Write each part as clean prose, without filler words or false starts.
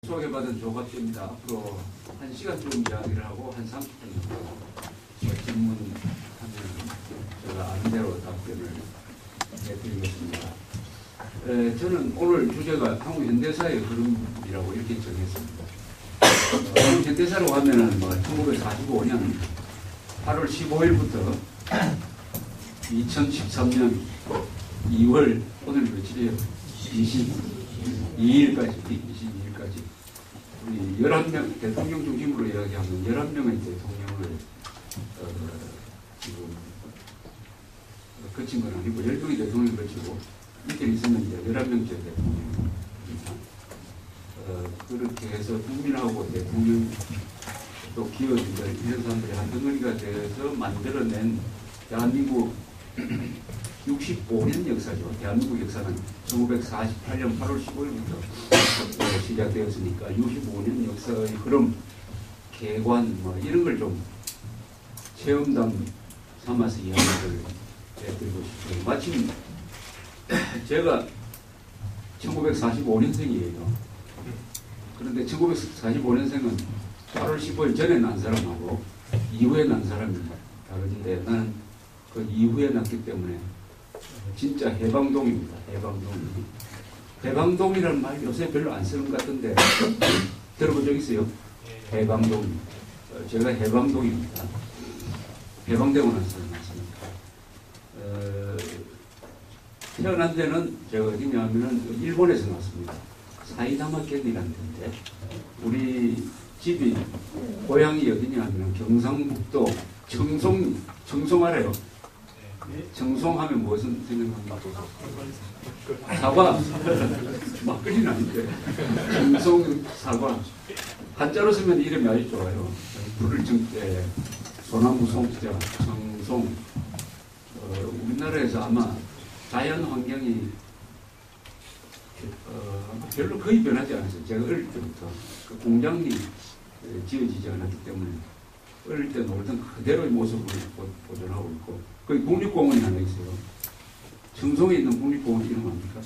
소개받은 조갑입니다. 앞으로 1시간쯤 이야기를 하고 한 30분 정도 질문하면 제가 아는 대로 답변을 해드리겠습니다. 저는 오늘 주제가 한국 현대사의 흐름이라고 이렇게 정했습니다. 한국 현대사라고 하면은 1945년 8월 15일부터 2013년 2월 오늘 며칠이에요? 22일까지 우리 11명 대통령 중심으로 이야기하면 11명의 대통령을 지금 거친 건 아니고 12명의 대통령을 거치고 이틀 있으면 이제 11명째 대통령입니다. 그렇게 해서 국민하고 대통령 또 기업인들 이런 사람들이 한 덩어리가 되어서 만들어낸 대한민국 65년 역사죠. 대한민국 역사는 1948년 8월 15일부터 시작되었으니까 65년 역사의 흐름, 개관 이런 걸 좀 체험담 삼아서 이야기를 해드리고 싶어요. 마침 제가 1945년생이에요. 그런데 1945년생은 8월 15일 전에 난 사람하고 이후에 난 사람이 다른데 나는 그 이후에 났기 때문에 진짜 해방동입니다. 해방동이라는 말 요새 별로 안 쓰는 것 같은데 들어본 적 있어요? 해방동. 제가 해방동입니다. 해방되고 나서 났습니다. 태어난 데는 제가 어디냐면은 일본에서 났습니다. 사이다마현이라는 데인데 우리 집이 고향이 어디냐면 경상북도 청송 알아요? 청송하면 무엇은 생각합니까? 사과. 막걸리는 아닌데. 청송 사과. 한자로 쓰면 이름이 아주 좋아요. 불을 정때 소나무 송자 청송. 우리나라에서 아마 자연 환경이 별로 거의 변하지 않았어요. 제가 어릴 때부터 그 공장이 지어지지 않았기 때문에 어릴 때 놀던 그대로의 모습을 보존하고 있고 거기 국립공원이 하나 있어요. 청송에 있는 국립공원 이름 뭡니까?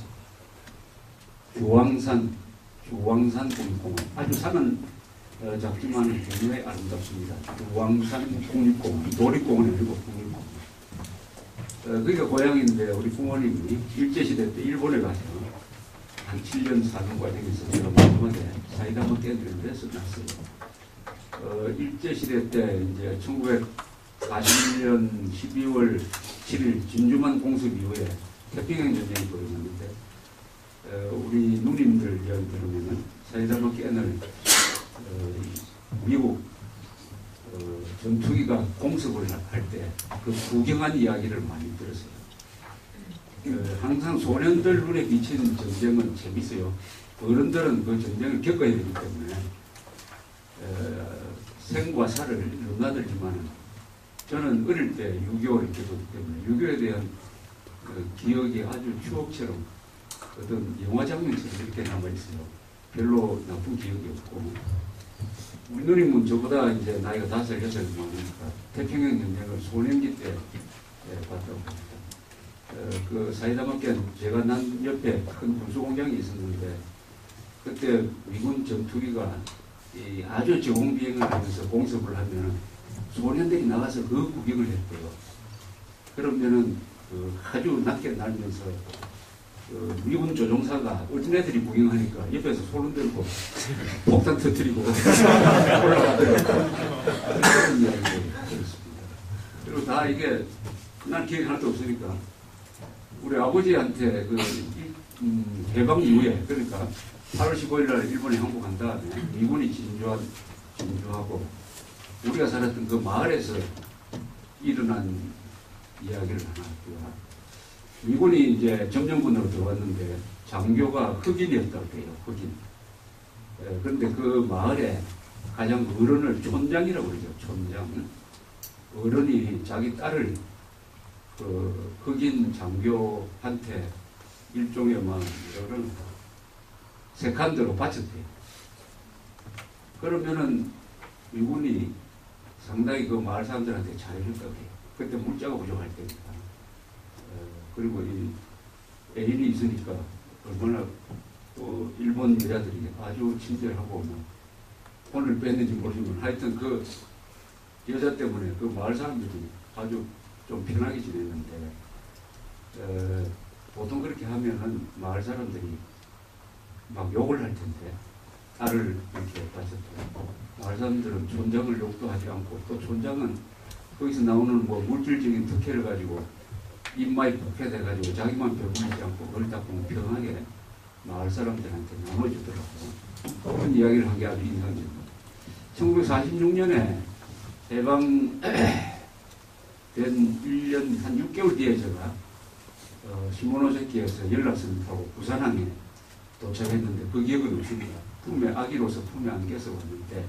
주황산 국립공원. 아주 산은 작지만 굉장히 아름답습니다. 주황산 국립공원. 놀이공원이 아니고 국립공원. 거기가 고향인데 우리 부모님이 일제시대 때 일본에 가서 한 7년 사는 과정에서 제가 마지막에 사이다 먹게 해드리는 데서 났어요. 일제시대 때 이제 1941년 12월 7일 진주만 공습 이후에 태평양 전쟁이 벌어졌는데 우리 누님들 이야기 들으면은 사이다 먹게 애는 미국 전투기가 공습을 할 때 그 구경한 이야기를 많이 들었어요. 항상 소년들 눈에 비치는 전쟁은 재밌어요. 어른들은 그 전쟁을 겪어야 되기 때문에 생과 사를 넘나들지만 저는 어릴 때 6.25를 겪었기 때문에 6.25에 대한 그 기억이 아주 추억처럼 어떤 영화 장면처럼 이렇게 남아있어요. 별로 나쁜 기억이 없고 우리 누님은 저보다 이제 나이가 5살, 6살 많으니까 태평양 전쟁을 소년기 때 봤다고 합니다. 그 사이다마현 제가 난 옆에 큰 군수공장이 있었는데 그때 미군 전투기가 아주 저공비행을 하면서 공습을 하면 소년들이 나가서 그 구경을 했대요. 그러면은 아주 낮게 날면서 미군 조종사가 어떤 애들이 구경하니까 옆에서 손을 들고 폭탄 터뜨리고 올라가더라고요. 그런 이야기를 들었습니다. 그리고 다 이게 난 기억이 하나도 없으니까 우리 아버지한테 해방 이후에 그러니까 8월 15일 날 일본에 항복한 다음에 미군이 진주하고 우리가 살았던 그 마을에서 일어난 이야기를 하나 할게요. 미군이 이제 점령군으로 들어왔는데 장교가 흑인이었다고 해요. 흑인. 그런데 그 마을에 가장 어른을 촌장이라고 그러죠. 촌장. 어른이 자기 딸을 그 흑인 장교한테 일종의 이런 세컨드로 바쳤대요. 그러면은 미군이 상당히 그 마을 사람들한테 잘해줬다고 해요. 그때 물자가 부족할 때입니다. 그리고 이 애인이 있으니까 얼마나 또 일본 여자들이 아주 친절하고 뭐 오늘 뵀는지 모르지만 하여튼 그 여자 때문에 그 마을 사람들이 아주 좀 편하게 지냈는데 보통 그렇게 하면은 마을 사람들이 막 욕을 할 텐데 딸을 이렇게 가졌고 마을 사람들은 촌장을 욕도 하지 않고 또 촌장은 거기서 나오는 뭐 물질적인 특혜를 가지고 입맛이 폭해돼가지고 자기만 배부르지 않고 그걸 딱 보면 평하게 마을 사람들한테 나눠주더라고. 그런 이야기를 한 게 아주 인상적이고 1946년에 해방된 1년 한 6개월 뒤에 제가 시모노세키에서 연락선을 타고 부산항에 도착했는데 그 기억은 없습니다. 품에 아기로서 품에 안겨서 왔는데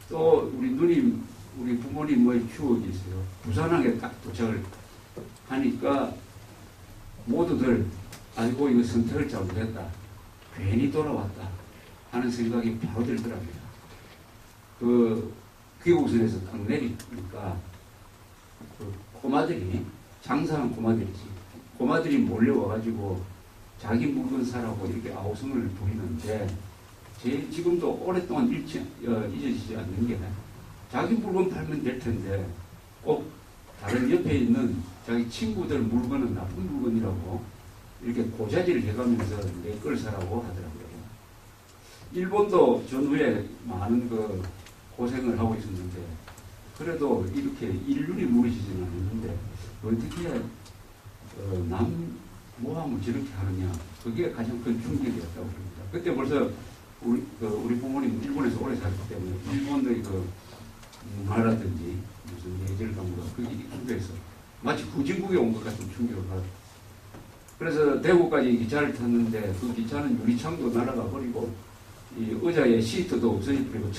또 우리 누님 우리 부모님의 추억이 있어요. 부산항에 딱 도착을 하니까 모두들 아이고 이거 선택을 잘못했다. 괜히 돌아왔다 하는 생각이 바로 들더랍니다. 그 귀국선에서 딱 내리니까 그 꼬마들이 장사한 꼬마들이지 꼬마들이 몰려와가지고 자기 물건 사라고 이렇게 아우성을 부리는데 지금도 오랫동안 잊어지지 않는 게 자기 물건 팔면 될 텐데 꼭 다른 옆에 있는 자기 친구들 물건은 나쁜 물건이라고 이렇게 고자질을 해가면서 내 걸 사라고 하더라고요. 일본도 전후에 많은 그 고생을 하고 있었는데 그래도 이렇게 인륜이 무너지지는 않았는데 어떻게 남 모함을 저렇게 하느냐 그게 가장 큰 충격이었다고 합니다. 그때 벌써 우리 부모님 일본에서 오래 살았기 때문에 일본의 그 문화라든지 무슨 예절 강구가 그게 익숙해서 마치 구진국에 온 것 같은 충격을 받았어요. 그래서 대구까지 기차를 탔는데 그 기차는 유리창도 날아가 버리고 이 의자에 시트도 없어져 버리고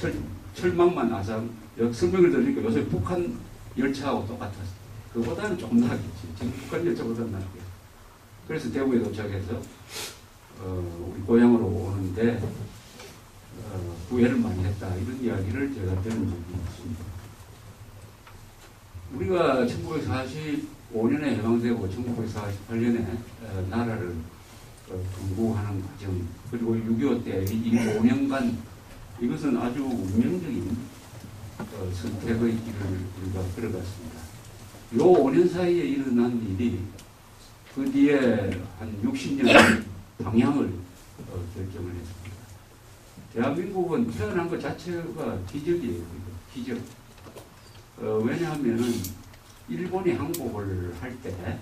철망만 아상 설명을 드리니까 요새 북한 열차하고 똑같았어요. 그보다는 조금 나았겠지. 지금 북한 열차보다는 나았겠지. 그래서 대구에 도착해서 우리 고향으로 오는데 후회를 많이 했다 이런 이야기를 제가 들은 적이 있습니다. 우리가 1945년에 해방되고 1948년에 나라를 건국하는 과정 그리고 6.25 때 이 5년간 이것은 아주 운명적인 선택의 길을 우리가 걸어갔습니다. 이 5년 사이에 일어난 일이 그 뒤에 한 60년 방향을 결정을 했습니다. 대한민국은 태어난 것 자체가 기적이에요. 기적. 왜냐하면은 일본이 항복을 할 때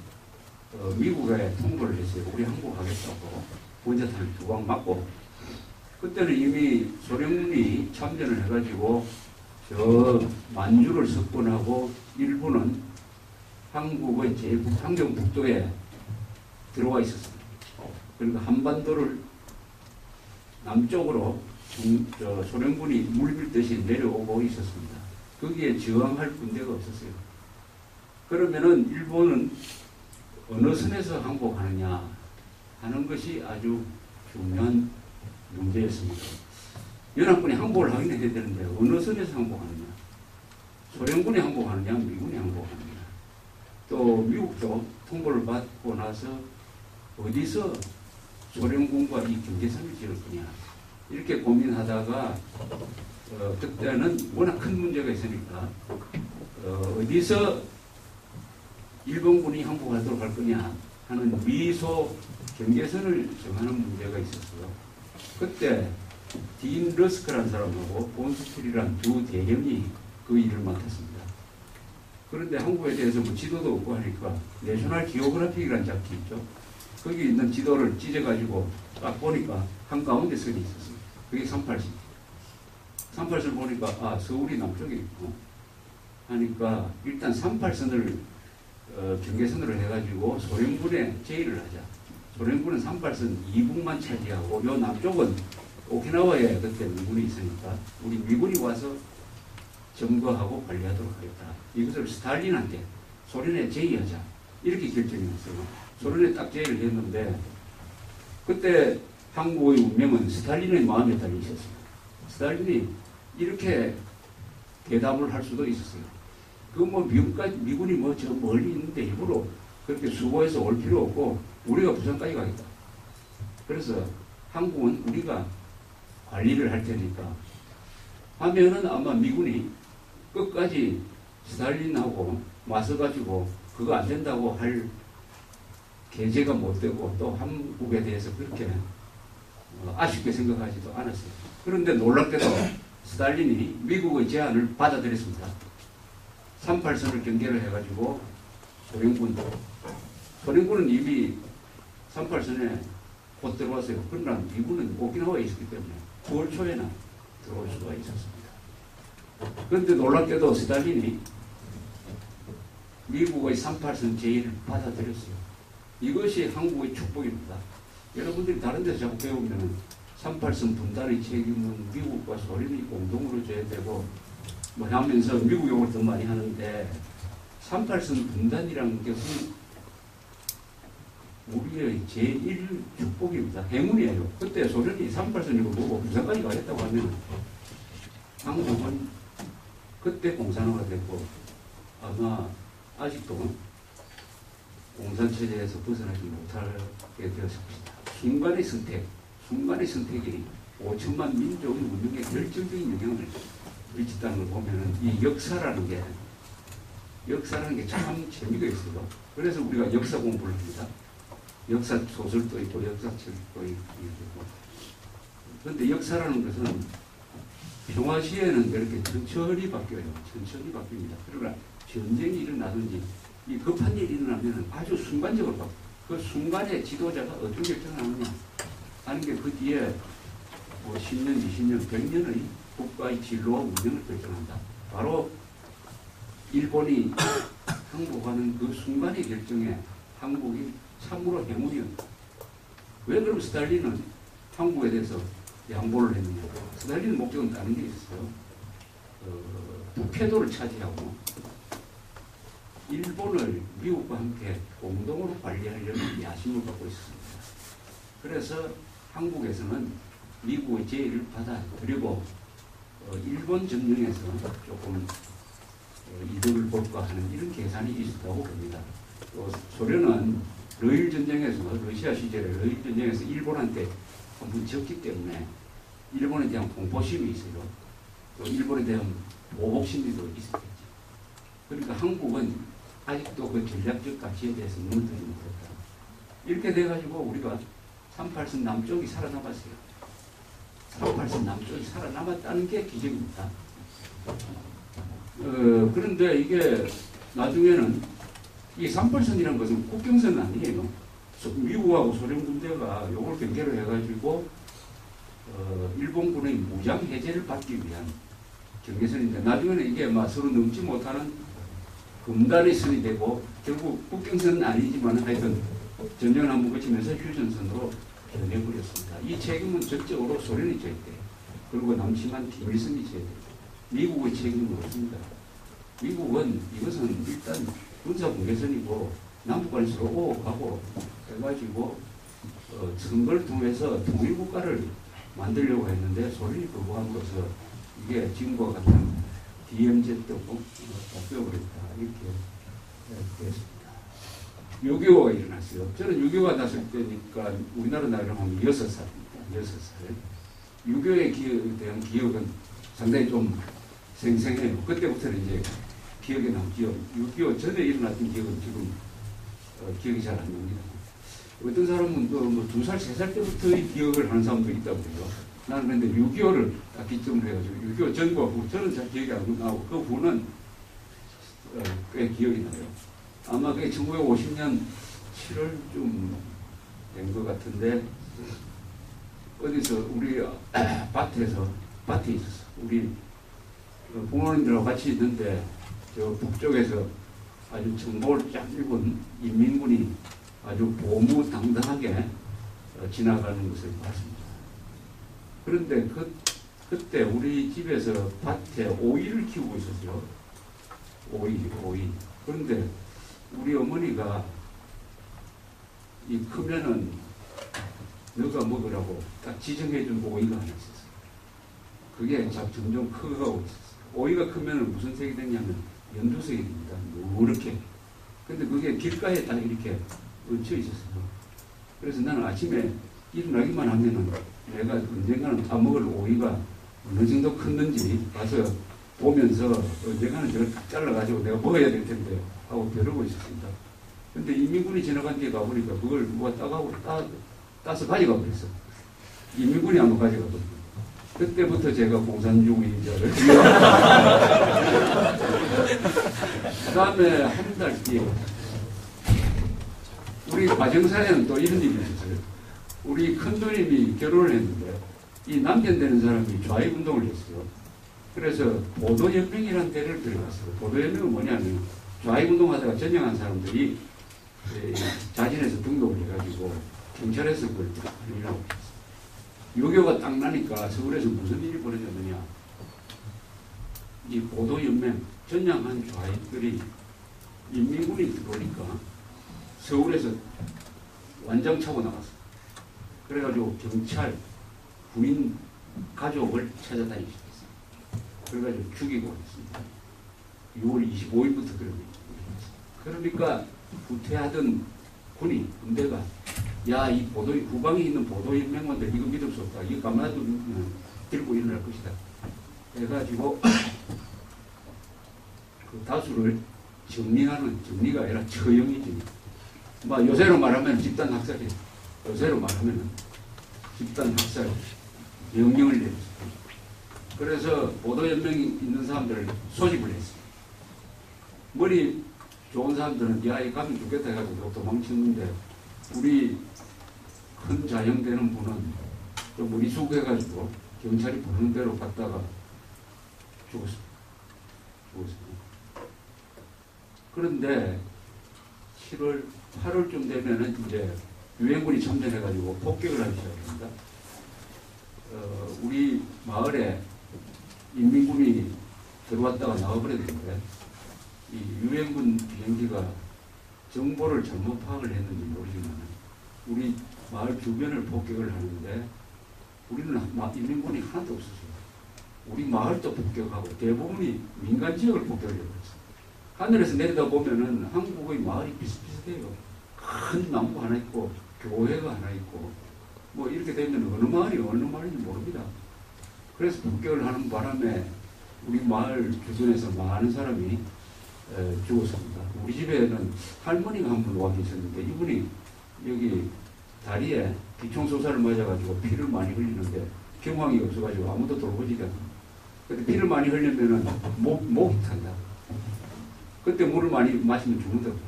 미국에 통보를 했어요. 우리 항복하겠다고 원자탄 2방 맞고 그때는 이미 소련군이 참전을 해가지고 저 만주를 석권하고 일본은 한국의 제일 북도에 들어와 있었습니다. 그러니까 한반도를 남쪽으로 소련군이 물밀듯이 내려오고 있었습니다. 거기에 저항할 군대가 없었어요. 그러면은 일본은 어느 선에서 항복하느냐 하는 것이 아주 중요한 문제였습니다. 연합군이 항복을 하긴 해야 되는데 어느 선에서 항복하느냐, 소련군이 항복하느냐, 미군이 항복하느냐, 또 미국도 통보를 받고 나서 어디서 소련군과 이 경계선을 지을 거냐 이렇게 고민하다가 그때는 워낙 큰 문제가 있으니까 어디서 일본군이 항복하도록 할 거냐 하는 미소 경계선을 정하는 문제가 있었어요. 그때 딘 러스크라는 사람하고 본스틸이라는 두 대령이 그 일을 맡았습니다. 그런데 한국에 대해서 뭐 지도도 없고 하니까 내셔널 지오그래픽이라는 잡지 있죠. 거기 있는 지도를 찢어가지고 딱 보니까 한가운데 선이 있었어요. 그게 38선. 38선 보니까 아 서울이 남쪽에 있고 하니까 일단 38선을 경계선으로 해가지고 소련군에 제의를 하자. 소련군은 38선 2북만 차지하고 요 남쪽은 오키나와에 그때 미군이 있으니까 우리 미군이 와서 점거하고 관리하도록 하겠다. 이것을 스탈린한테 소련에 제의하자. 이렇게 결정했어요. 소련에 딱 제의를 했는데 그때 한국의 운명은 스탈린의 마음에 달려 있었어요. 스탈린이 이렇게 대답을 할 수도 있었어요. 미군이 뭐 저 멀리 있는데 일부러 그렇게 수고해서 올 필요 없고 우리가 부산까지 가겠다. 그래서 한국은 우리가 관리를 할 테니까 하면은 아마 미군이 끝까지 스탈린하고 맞서가지고 그거 안 된다고 할 계제가 못 되고 또 한국에 대해서 그렇게 아쉽게 생각하지도 않았어요. 그런데 놀랍게도 스탈린이 미국의 제안을 받아들였습니다. 38선을 경계를 해가지고 소련군은 이미 38선에 곧 들어왔어요. 그러나 미군은 오키나와에 있었기 때문에 9월 초에나 들어올 수가 있었습니다. 그런데 놀랍게도 스탈린이 미국의 38선 제의를 받아들였어요. 이것이 한국의 축복입니다. 여러분들이 다른 데서 자꾸 배우면 38선 분단의 책임은 미국과 소련이 공동으로 져야 되고 뭐 하면서 미국 용어를 더 많이 하는데 38선 분단이라는 게 우리의 제1 축복입니다. 행운이에요. 그때 소련이 38선이고 뭐고 부산까지 가겠다고 하면 한국은 그때 공산화가 됐고 아마 아직도 공산체제에서 벗어나지 못하게 되었습니다. 순간의 선택이 5천만 민족의 운명에 결정적인 영향을 미쳤다는 걸 보면 이 역사라는 게 참 재미가 있어요. 그래서 우리가 역사 공부를 합니다. 역사 소설도 있고 역사책도 있고. 그런데 역사라는 것은 평화 시에는 이렇게 천천히 바뀌어요. 천천히 바뀝니다. 그러나 전쟁이 일어나든지 이 급한 일이 일어나면 아주 순간적으로 바뀌어요. 그 순간에 지도자가 어떤 결정을 하느냐 하는 게 그 뒤에 뭐 10년, 20년, 100년의 국가의 진로와 운명을 결정한다. 바로 일본이 항복하는 그 순간의 결정에 한국이 참으로 행운이었다. 왜 그럼 스탈린은 한국에 대해서 양보를 했느냐. 스탈린의 목적은 다른 게 있었어요. 북해도를 차지하고 일본을 미국과 함께 공동으로 관리하려는 야심을 갖고 있었습니다. 그래서 한국에서는 미국의 제의를 받아들이고 일본 점령에서 조금 이득을 볼까 하는 이런 계산이 있었다고 봅니다. 또 소련은 러일 전쟁에서 러시아 시절에 러일 전쟁에서 일본한테 한번 졌기 때문에 일본에 대한 공포심이 있어요. 또 일본에 대한 보복심리도 있었겠죠. 그러니까 한국은 아직도 그 전략적 가치에 대해서 무너뜨리지 못했다. 이렇게 돼가지고 우리가 38선 남쪽이 살아남았어요. 38선 남쪽이 살아남았다는 게 기적입니다. 그런데 이게 나중에는 이 38선이라는 것은 국경선은 아니에요. 미국하고 소련 군대가 이걸 경계로 해가지고 일본군의 무장 해제를 받기 위한 경계선인데 나중에는 이게 막 서로 넘지 못하는 금단의 선이 되고 결국 국경선은 아니지만 하여튼 전쟁을 한번 거치면서 휴전선으로 변해버렸습니다. 이 책임은 전적으로 소련이 져야 돼요. 그리고 남침한 김일성이 져야 돼요. 미국의 책임은 없습니다. 미국은 이것은 일단 군사분계선이고 남북간에 서로 오고 가고 해가지고 선거를 통해서 통일국가를 만들려고 했는데 소련이 거부함으로써 이게 지금과 같은 DMZ도 바뀌어버렸다. 이렇게 됐습니다. 6.25가 일어났어요. 저는 6.25가 났을 때니까 우리나라 나이로 하면 6살입니다. 6살. 6.25에 대한 기억은 상당히 좀 생생해요. 그때부터는 이제 기억에 남지요. 6.25 전에 일어났던 기억은 지금 기억이 잘 안 납니다. 어떤 사람은 뭐 2살, 3살 때부터의 기억을 하는 사람도 있다고 해요. 나는 그런데 6.25를 딱 기점으로 해가지고 6.25 전과 후, 저는 잘 기억이 안 나고 그 후는 꽤 기억이 나요. 아마 그게 1950년 7월쯤 된 것 같은데 어디서 우리 밭에 있었어. 우리 부모님들하고 같이 있는데 저 북쪽에서 아주 정보를 쫙 읽은 인민군이 아주 보무당당하게 지나가는 것을 봤습니다. 그런데 그때 우리 집에서 밭에 오이를 키우고 있었어요. 오이. 그런데 우리 어머니가 이 크면은 너가 먹으라고 딱 지정해준 오이가 하나 있었어요. 그게 점점 커가고 있었어요. 오이가 크면은 무슨 색이 되냐면 연두색이 됩니다. 노랗게. 근데 그게 길가에 딱 이렇게 얹혀 있었어요. 그래서 나는 아침에 일어나기만 하면은 내가 언젠가는 따먹을 오이가 어느 정도 컸는지 가서 보면서 언젠가는 저걸 딱 잘라가지고 내가 먹어야 될 텐데 하고 벼르고 있었습니다. 근데 인민군이 지나간 뒤에 가보니까 그걸 누가 따서 가져가 버렸어. 인민군이 한번 가져가 버렸어. 그때부터 제가 공산주의자를 그 다음에 한 달 뒤에 우리 가정사에는 또 이런 일이 있었어요. 우리 큰누님이 결혼을 했는데 이 남편되는 사람이 좌익운동을 했어요. 그래서 보도연맹이라는 데를 들어갔어요. 보도연맹은 뭐냐면 좌익운동하다가 전향한 사람들이 자진해서 등록을 해가지고 경찰에서 그걸 하려고 했어요. 유교가 딱 나니까 서울에서 무슨 일이 벌어졌느냐. 이 보도연맹 전향한 좌익들이 인민군이 들어오니까 서울에서 완장 차고 나갔어요. 그래가지고 경찰, 군인 가족을 찾아다니기 시작했어요. 그래가지고 죽이고 있습니다. 6월 25일부터 그러니까 후퇴하던 군이 군대가 야, 이 후방에 있는 보도연맹원들 이거 믿을 수 없다. 이거 가만히 두면 들고 일어날 것이다. 해가지고 그 다수를 정리가 아니라 처형이지. 뭐 요새로 말하면 집단 학살이에요. 요새로 말하면 집단 학살 명령을 내렸어요. 그래서 보도연맹이 있는 사람들을 소집을 했어요. 머리 좋은 사람들은 야, 이 가면 죽겠다 해가지고 도망쳤는데 우리 큰 자형되는 분은 좀 머리 숙여가지고 경찰이 부르는 대로 갔다가 죽었습니다. 그런데 7월, 8월쯤 되면은 이제 유엔군이 참전해가지고 폭격을 하기 시작합니다. 우리 마을에 인민군이 들어왔다가 나와버렸는데 이 유엔군 비행기가 정보를 잘못 파악을 했는지 모르지만 우리 마을 주변을 폭격을 하는데 우리는 인민군이 하나도 없었어요. 우리 마을도 폭격하고 대부분이 민간 지역을 폭격을 해버렸어요. 하늘에서 내려다 보면은 한국의 마을이 비슷비슷해요. 큰 나무 하나 있고 교회가 하나 있고 뭐 이렇게 되면 어느 마을인지 모릅니다. 그래서 폭격을 하는 바람에 우리 마을 주변에서 많은 사람이 죽었습니다. 우리 집에는 할머니가 한 분 와 계셨는데 이분이 여기 다리에 기총소사를 맞아가지고 피를 많이 흘리는데 경황이 없어가지고 아무도 돌보지가 않아요. 근데 피를 많이 흘리면은 목이 탄다. 그때 물을 많이 마시면 죽는다고 해요.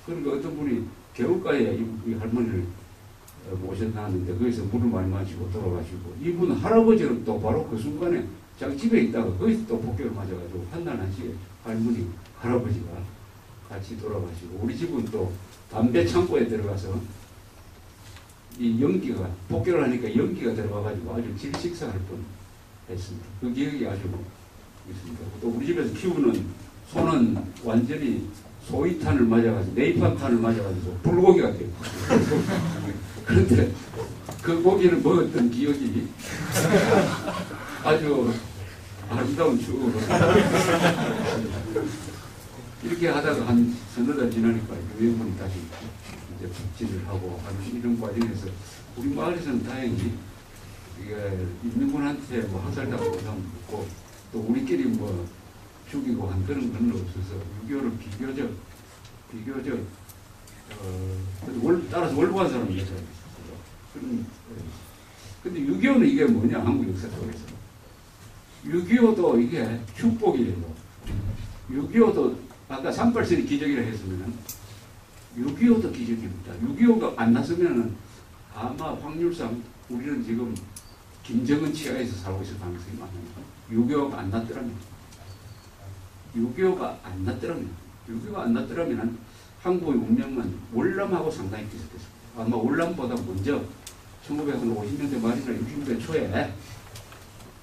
그러니까 어떤 분이 개울가에 이 할머니를 모셔놨는데 거기서 물을 많이 마시고 돌아가시고 이분 할아버지는 또 바로 그 순간에 자기 집에 있다가 거기서 또 폭격을 맞아가지고 한날 한시에 할머니 할아버지가 같이 돌아가시고 우리 집은 또 담배 창고에 들어가서 이 연기가 폭격을 하니까 연기가 들어가가지고 아주 질식사할 뻔했습니다. 그 기억이 아주 있습니다. 또 우리 집에서 키우는 소는 완전히 소위탄을 맞아가지고 네이팜탄을 맞아가지고 불고기가 돼요. 그런데 그 고기를 먹었던 기억이 아주 아름다운 추억으로 이렇게 하다가 한 서너 달 지나니까 유엔군이 다시 이제 북진을 하고 하는 이런 과정에서 우리 마을에서는 다행히 이게 인민군한테 뭐 학살당하고 사람 없고 또 우리끼리 뭐 죽이고 한 그런 건 없어서 6.25를 비교적 따라서 월부한 사람이 있어요. 근데 6.25는 이게 뭐냐 한국 역사 속에서 6.25도 이게 축복이에요. 6.25도 아까 3.8선이 기적이라 했으면 6.25도 기적입니다. 6.25가 안 났으면 아마 확률상 우리는 지금 김정은 치하에서 살고 있을 가능성이 많아요. 6.25가 안 났더라면 6.25가 안 났더라면 한국의 운명은 월남하고 상당히 비슷했습니다. 아마 월남보다 먼저 1950년대 말이나 60년대 초에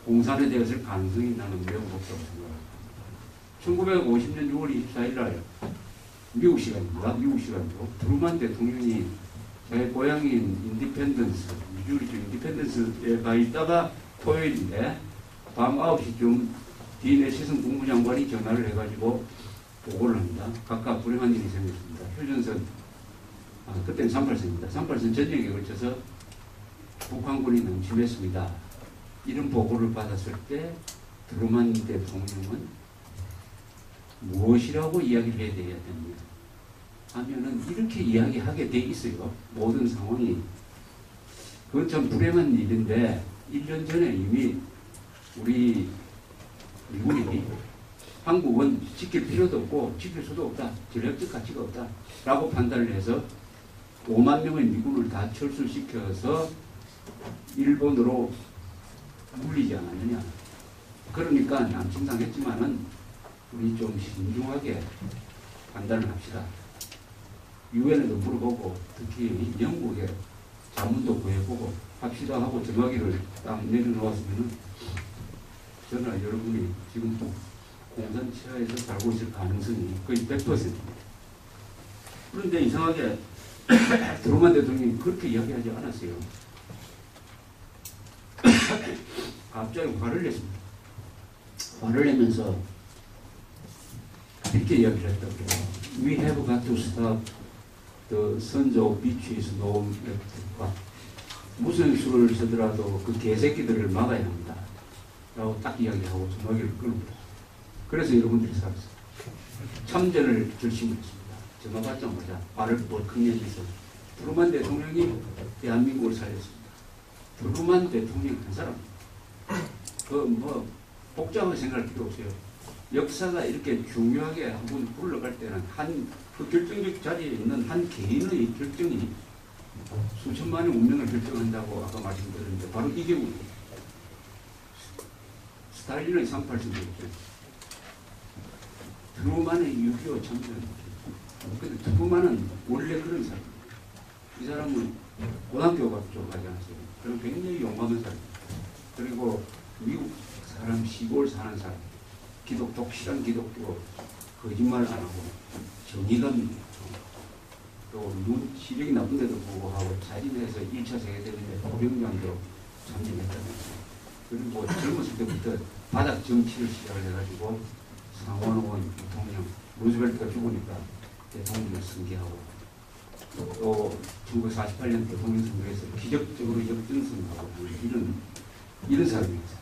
공산에 되었을 가능성이 나는 매우 높다고 생각합니다. 1950년 6월 24일 날 미국 시간으로 트루만 대통령이 자기 고향인 인디펜던스, 미주리 주 인디펜던스에 가 있다가 토요일인데 밤 9시쯤 디네 시선 국무장관이 전화를 해가지고 보고를 합니다. 각각 불행한 일이 생겼습니다. 휴전선, 그때는 38선입니다. 38선 전역에 걸쳐서 북한군이 남침했습니다. 이런 보고를 받았을 때 트루만 대통령은 무엇이라고 이야기를 해야 되냐 하면은 이렇게 이야기하게 돼 있어요. 모든 상황이. 그건 참 불행한 일인데 1년 전에 이미 우리 미군이 한국은 지킬 필요도 없고 지킬 수도 없다. 전략적 가치가 없다. 라고 판단을 해서 5만 명의 미군을 다 철수시켜서 일본으로 물리지 않았느냐. 그러니까 남침당했지만은 우리 좀 신중하게 판단을 합시다. 유엔에도 물어보고 특히 영국에 자문도 구해보고 합시다 하고 정하기를 딱 내려놓았으면은 저나 여러분이 지금 공산 치하에서 살고 있을 가능성이 거의 100%입니다. 그런데 이상하게 트루만 대통령이 그렇게 이야기하지 않았어요. 갑자기 화를 냈습니다. 화를 내면서 이렇게 이야기를 했다고요. We have got to stop the sons of bitches no matter what. 무슨 수를 쓰더라도 그 개새끼들을 막아야 합니다. 라고 딱 이야기하고 전화기를 끊습니다. 그래서 여러분들이 살았어요. 참전을 결심했습니다. 전화 받자마자 발을 벌컥 내면서 트루만 대통령이 대한민국을 살렸습니다. 트루만 대통령 한 사람. 복잡하게 생각할 필요 없어요. 역사가 이렇게 중요하게 한번 흘러갈 때는 그 결정적 자리에 있는 한 개인의 결정이 수천만의 운명을 결정한다고 아까 말씀드렸는데 바로 이 경우입니다. 스탈린의 38선이었죠. 트루만의 6.25 참전. 근데 트루만은 원래 그런 사람입니다. 이 사람은 고등학교 쪽 가지 않았어요. 그리고 굉장히 용감한 사람입니다. 그리고 미국 사람, 시골 사는 사람, 독실한 기독교, 거짓말 안 하고 정의감이 있고 또 시력이 나쁜데도 불구하고 자진해서 1차 세계대전에 고병장도 참전했다면서요. 그리고 젊었을 때부터 바닥 정치를 시작을 해가지고 상원의원 대통령, 루즈벨트가 죽으니까 대통령을 승계하고 또 1948년 대통령 선거에서 기적적으로 역전승하고 이런 사람입니다.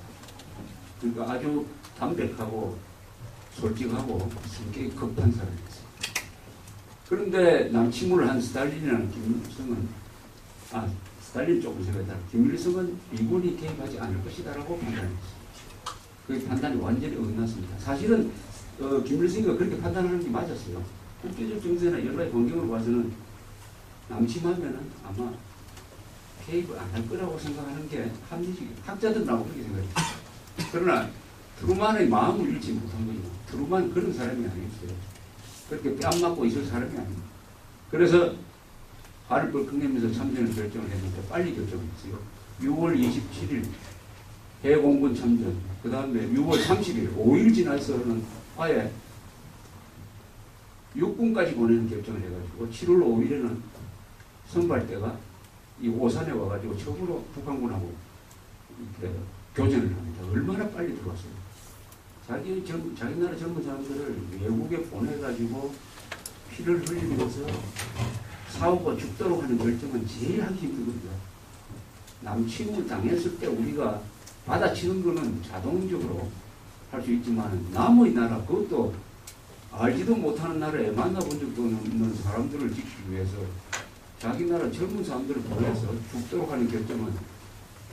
그러니까 아주 담백하고 솔직하고 성격이 급한 사람이었어요. 그런데 남침을 한 스탈린이라는 김일성은 스탈린 쪽을 생각했다. 김일성은 미군이 개입하지 않을 것이다라고 판단했어요. 그 판단이 완전히 어긋났습니다. 사실은 김일성이 그렇게 판단하는 게 맞았어요. 국제적 정세나 여러 가지 환경으로 봐서는 남침하면은 아마 개입을 안 할 거라고 생각하는 게 합리적이에요. 학자들은 나오고 그렇게 생각했어요. 그러나 트루만의 마음을 잃지 못한 거죠. 트루만은 그런 사람이 아니었어요. 그렇게 뺨 맞고 있을 사람이 아닙니다. 그래서 발을 벌컥 내면서 참전을 결정을 했는데 빨리 결정했어요. 6월 27일 해공군 참전, 그 다음에 6월 30일 5일 지나서는 아예 육군까지 보내는 결정을 해가지고 7월 5일에는 선발대가 이 오산에 와가지고 처음으로 북한군하고 이렇게 교전을 합니다. 얼마나 빨리 들어왔어요. 자기 나라 젊은 사람들을 외국에 보내가지고 피를 흘리면서 싸우고 죽도록 하는 결정은 제일 하기 힘들거든요. 남침을 당했을 때 우리가 받아치는 거는 자동적으로 할 수 있지만 남의 나라, 그것도 알지도 못하는 나라에 만나본 적도 없는 사람들을 지키기 위해서 자기 나라 젊은 사람들을 보내서 죽도록 하는 결정은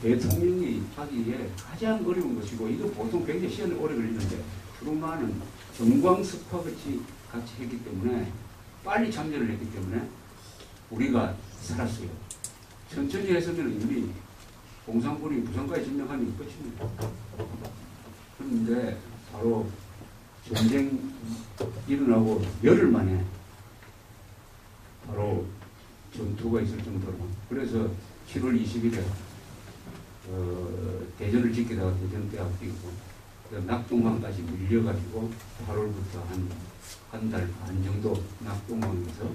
대통령이 하기에 가장 어려운 것이고, 이거 보통 굉장히 시간이 오래 걸리는데 트루만은 정광석화 같이 했기 때문에, 빨리 참전을 했기 때문에 우리가 살았어요. 천천히 했으면 이미 공산군이 부산까지 점령하면 끝입니다. 그런데 바로 전쟁 일어나고 열흘 만에 바로 전투가 있을 정도로, 그래서 7월 20일에 대전을 지키다가 대전 때 앞두고 낙동강까지 밀려가지고 8월부터 한 달 반 정도 낙동강에서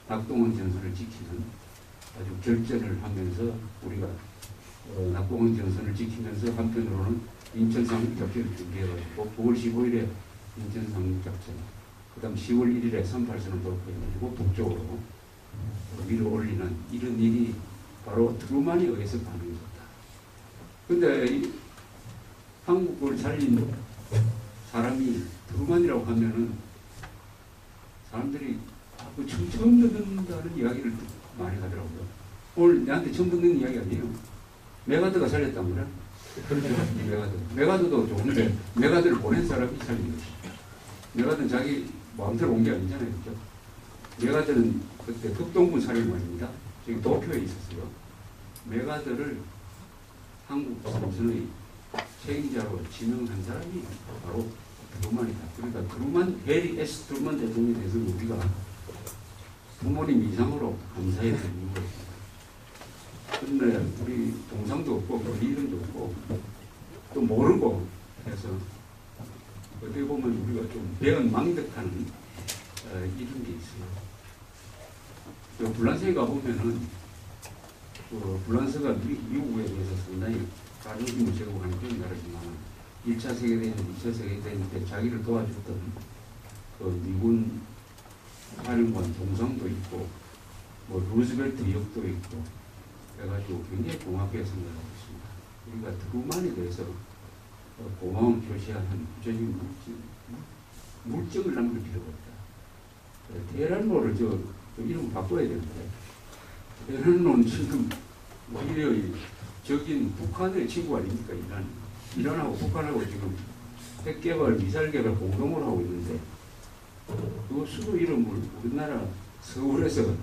낙동강 전선을 지키는 아주 결전을 하면서 우리가 낙동강 전선을 지키면서 한편으로는 인천 상륙작전을 준비해가지고 9월 15일에 인천 상륙작전, 그 다음 10월 1일에 38선을 돌파해가지고 북쪽으로 위로 올리는 이런 일이 바로 트루만에 의해서 가능해졌다. 근데 한국을 살린 사람이 트루만이라고 하면은 사람들이 그 처음 듣는다는 이야기를 많이 하더라고요. 오늘 내한테 처음 듣는 이야기 아니에요. 메가드가 살렸단 말이야. 메가드도 좋은데 메가드를 보낸 사람이 살린 거지. 메가드는 자기 마음대로 온 게 아니잖아요. 그죠? 메가드는 그때 흑동군 살인마입니다. 저기 도쿄에 있었어요. 메가드를 한국 선수의 책임자로 지명한 사람이 바로 트루만이다. 그러니까 트루만, 해리 S. 트루만 대통령에 대해서 우리가 부모님 이상으로 감사해야 되는 이유가 있습니다. 근데 우리 동상도 없고 우리 이름도 없고 또 모르고 해서 어떻게 보면 우리가 좀 배은망덕하는 이런 게 있어요. 불란서에 가보면은 불란서가 미국에 비해서 상당히 자존심을 제공하는 그런 나라지만 1차 세계대전, 2차 세계대전 때 자기를 도와줬던 그 미군 사령관 동상도 있고 뭐 루즈벨트 역도 있고 그래가지고 굉장히 고맙게 생각하고 있습니다. 우리가 트루만에 대해서 고마움을 표시하는 구체적인 물증을 남길 필요가 없다. 테헤란로를 저 이름 바꿔야 되는데 테헤란로는 지금 오히려 적인 북한의 친구 아닙니까? 이란하고 북한하고 지금 핵개발, 미사일개발 공동으로 하고 있는데 그 수도 이름을 우리나라 서울에서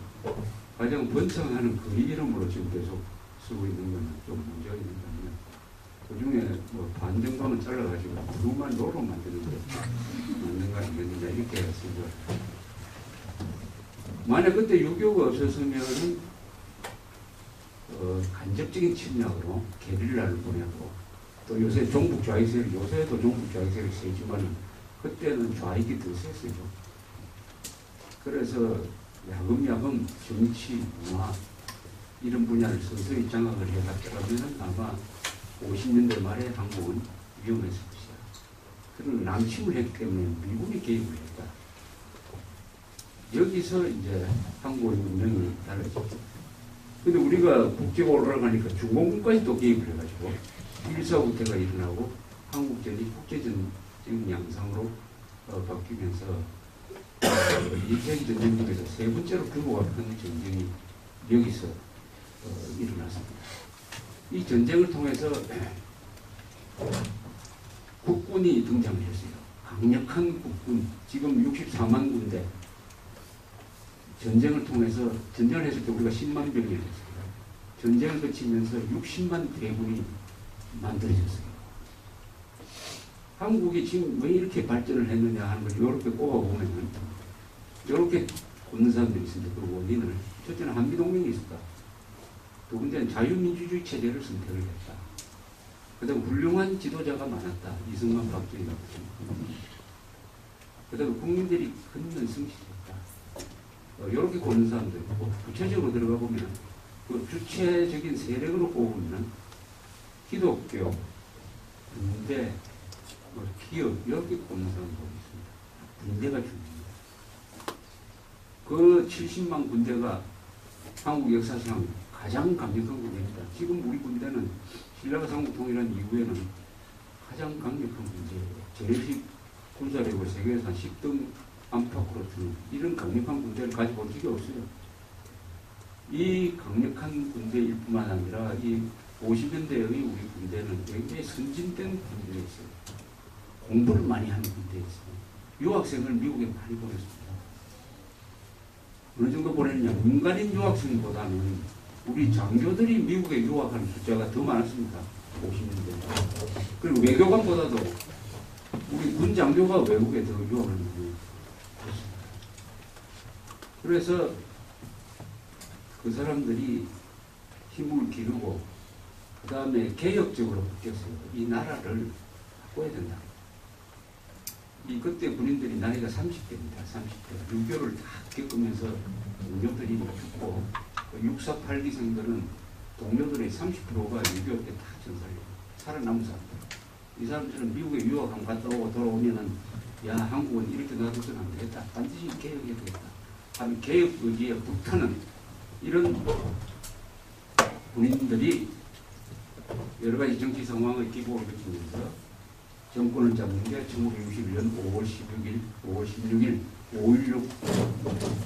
가장 번창하는 그 이름으로 지금 계속 쓰고 있는 건 좀 문제가 있는 거 아니에요. 그 중에 뭐 반 정도는 잘라가지고 트루만 로로 만드는데 맞는 거 아니겠느냐 이렇게 생각을. 만약 그때 유교가 없었으면은 간접적인 침략으로 게릴라를 보내고 또 요새 종북 좌익 세력, 요새도 종북 좌익 세력이 세지만 그때는 좌익이 더 셌어요. 그래서 야금야금 정치, 문화 이런 분야를 서서히 장악을 해갔더라면 아마 50년대 말에 한국은 위험했을 것이다. 그런 남침을 했기 때문에 미국이 개입을 했다. 여기서 이제 한국의 운명이 달라졌죠. 근데 우리가 국제가 올라가니까 중공군까지 또 개입을 해가지고 1사후퇴가 일어나고 한국전이 국제적인 양상으로 바뀌면서 2차 전쟁 중에서 세 번째로 규모가 큰 전쟁이 여기서 일어났습니다. 이 전쟁을 통해서 국군이 등장을 했어요. 강력한 국군, 지금 64만 군대. 전쟁을 통해서, 전쟁을 했을 때 우리가 10만 병이 됐어요. 전쟁을 거치면서 60만 대군이 만들어졌어요. 한국이 지금 왜 이렇게 발전을 했느냐 하는 걸 이렇게 꼽아보면 이렇게 걷는 사람들이 있습니다. 그 원인을 첫째는 한미동맹이 있었다. 두 번째는 자유민주주의 체제를 선택을 했다. 그 다음에 훌륭한 지도자가 많았다. 이승만, 박정희 같은. 그 다음에 국민들이 걷는 성실했다. 이렇게 걷는 사람들 있고 구체적으로 들어가 보면 그 주체적인 세력으로 꼽으면 기독교, 군대, 기업 이렇게 꼽는 사람도 있습니다. 군대가 중요합니다. 그 70만 군대가 한국 역사상 가장 강력한 군대입니다. 지금 우리 군대는 신라가 삼국 통일한 이후에는 가장 강력한 군대예요. 제일 군사력을 세계에서 한 10등 안팎으로 주는 이런 강력한 군대를 가지고 온 적이 없어요. 이 강력한 군대일 뿐만 아니라 이 50년대의 우리 군대는 굉장히 선진된 군대였어요. 공부를 많이 하는 군대였어요. 유학생을 미국에 많이 보냈습니다. 어느 정도 보냈냐? 민간인 유학생보다는 우리 장교들이 미국에 유학하는 숫자가 더 많았습니다. 50년대. 그리고 외교관보다도 우리 군 장교가 외국에 더 유학하는 거예요. 그래서 그 사람들이 힘을 기르고 그 다음에 개혁적으로 바뀌었어요. 이 나라를 바꿔야 된다. 이 그때 군인들이 나이가 30대입니다. 30대. 유교를 다 겪으면서 동료들이 죽고 648기생들은 동료들의 30%가 6.25 때 다 전사해요. 살아남은 사람들. 이 사람들은 미국에 유학 한번 갔다 오고 돌아오면은 야 한국은 이렇게 놔둬서는 안 되겠다. 반드시 개혁해야 되겠다. 하는 개혁 의지에 불타는 이런 군인들이 여러 가지 정치 상황의 기복을 거치면서 정권을 잡는 게 1961년 5월 16일 5.16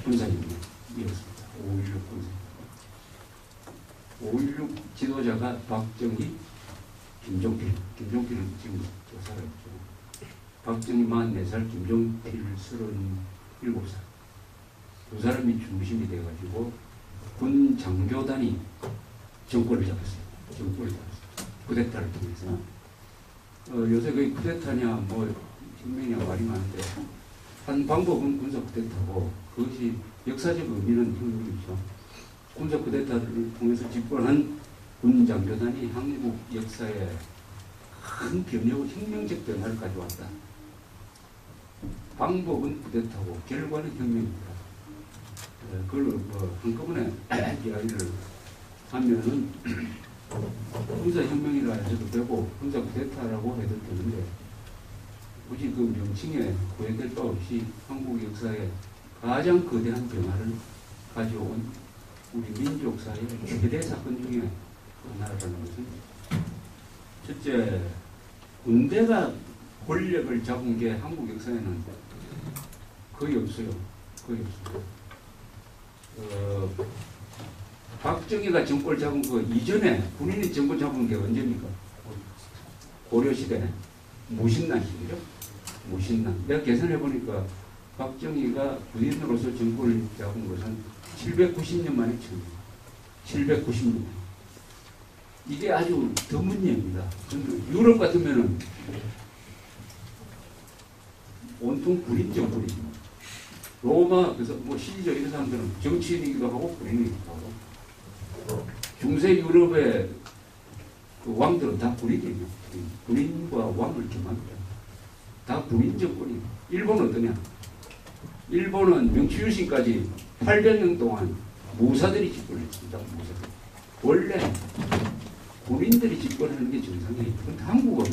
군사혁명이었습니다. 5.16 군사혁명. 5.16 지도자가 박정희, 김종필은 지금 살아있죠. 박정희 44살, 김종필 37살. 두 사람이 중심이 돼가지고 군 장교단이 정권을 잡았어요. 쿠데타를 통해서. 요새 거의 쿠데타냐, 뭐, 혁명이냐 말이 많은데, 한 방법은 군사 쿠데타고, 그것이 역사적 의미는 혁명이죠. 군사 쿠데타를 통해서 집권한 군 장교단이 한국 역사에 큰 변혁, 혁명적 변화를 가져왔다. 방법은 쿠데타고, 결과는 혁명입니다. 그걸 뭐 한꺼번에 이야기를 하면은 군사혁명이라 해도 되고 군사 쿠데타라고 해도 되는데 굳이 그 명칭에 구애될 바 없이 한국 역사에 가장 거대한 변화를 가져온 우리 민족사의 최대 사건 중에 하나라는 것은 첫째, 군대가 권력을 잡은 게 한국 역사에는 거의 없어요. 박정희가 정권을 잡은 거 이전에 군인이 정권 잡은 게 언제입니까? 고려시대 무신난시죠. 무신난. 내가 계산해 보니까 박정희가 군인으로서 정권을 잡은 것은 790년 만에 처음입니다. 790년. 이게 아주 드문 예입니다. 유럽 같으면은 온통 군인 정권이죠. 로마, 그래서 뭐 시리저 이런 사람들은 정치인이기도 하고 군인이기도 하고, 중세 유럽의 그 왕들은 다 군인이에요. 군인과 왕을 겸합니다. 다 군인 정권이에요. 일본은 어떠냐? 일본은 명치유신까지 800년 동안 무사들이 집권했습니다. 무사들. 원래 군인들이 집권하는 게 정상이에요. 그런데 한국은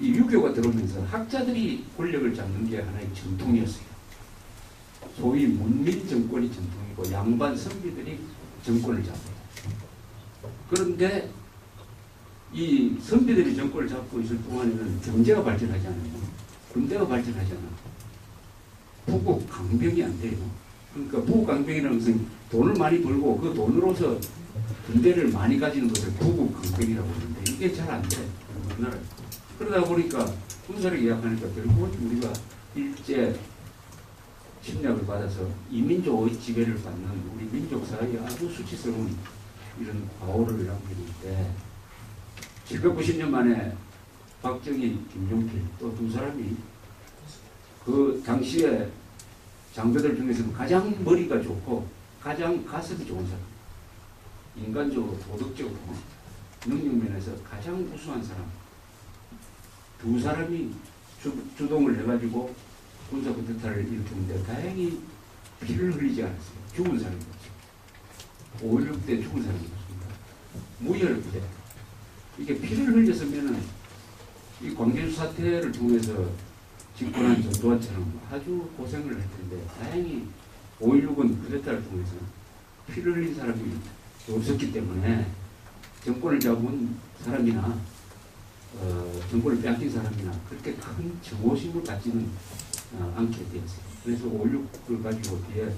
이 유교가 들어오면서 학자들이 권력을 잡는 게 하나의 전통이었어요. 소위 문민 정권이 전통이고 양반 선비들이 정권을 잡아요. 그런데 이 선비들이 정권을 잡고 있을 동안에는 경제가 발전하지 않아요. 군대가 발전하지 않아요. 부국 강병이 안 돼요. 그러니까 부국 강병이라는 것은 돈을 많이 벌고 그 돈으로서 군대를 많이 가지는 것을 부국 강병이라고 하는데 이게 잘 안 돼. 우리나라. 그러다 보니까 군사를 예약하니까 결국 우리가 일제 침략을 받아서 이민족의 지배를 받는 우리 민족사회의 아주 수치스러운 이런 과오를 남기는데 790년 만에 박정희, 김종필 또 두 사람이 그 당시에 장교들 중에서는 가장 머리가 좋고 가장 가슴이 좋은 사람, 인간적으로 도덕적으로 능력면에서 가장 우수한 사람 두 사람이 주동을 해가지고 군사 쿠데타를 일으켰는데 다행히 피를 흘리지 않았어요. 죽은 사람이었죠. 5.16 때 죽은 사람이었습니다. 무혈부대. 이게 피를 흘렸으면은 이 광개주 사태를 통해서 집권한 전두환처럼 아주 고생을 할 텐데 다행히 5.16은 쿠데타를 통해서 피를 흘린 사람이 없었기 때문에 정권을 잡은 사람이나 정권을 빼앗긴 사람이나 그렇게 큰 증오심을 갖지는 않게 되었어요. 그래서 5.16을 가지고 뒤에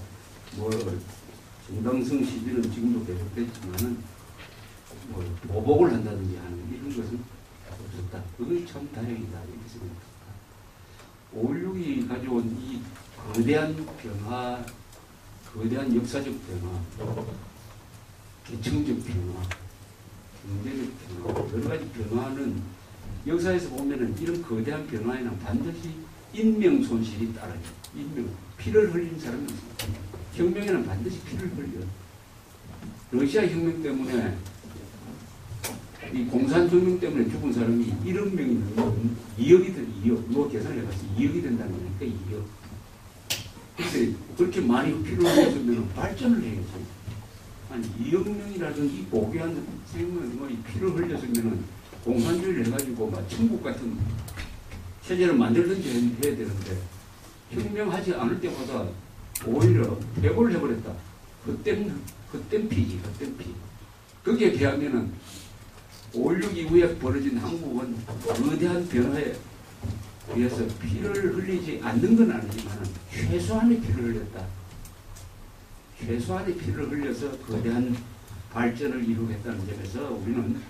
뭐 정당성 시비는 지금도 계속됐지만은 뭐 보복을 한다든지 하는 이런 것은 없었다. 그것이 참 다행이다 이렇게 생각합니다. 5.16이 가져온 이 거대한 변화, 거대한 역사적 변화, 계층적 변화, 경제적 변화, 여러 가지 변화는 역사에서 보면은 이런 거대한 변화에는 반드시 인명 손실이 따라요. 인명, 피를 흘린 사람이 있습니다. 혁명에는 반드시 피를 흘려. 러시아 혁명 때문에 이 공산혁명 때문에 죽은 사람이 1억 명이 넘는 2억이 된 2억. 이거 계산해봤어요. 2억이 된다는 거니까 2억. 근데 그렇게 많이 피를 흘렸으면 발전을 해야지. 한 2억 명이라는 이 고귀한 생명이 피를 흘렸으면 공산주의를 해가지고 막 천국 같은 체제를 만들든지 해야 되는데 혁명하지 않을 때마다 오히려 배고를 해버렸다. 헛된 피지, 헛된 피. 거기에 비하면은 5.16 이후에 벌어진 한국은 거대한 변화에 비해서 피를 흘리지 않는 건 아니지만 최소한의 피를 흘렸다. 최소한의 피를 흘려서 거대한 발전을 이루겠다는 점에서 우리는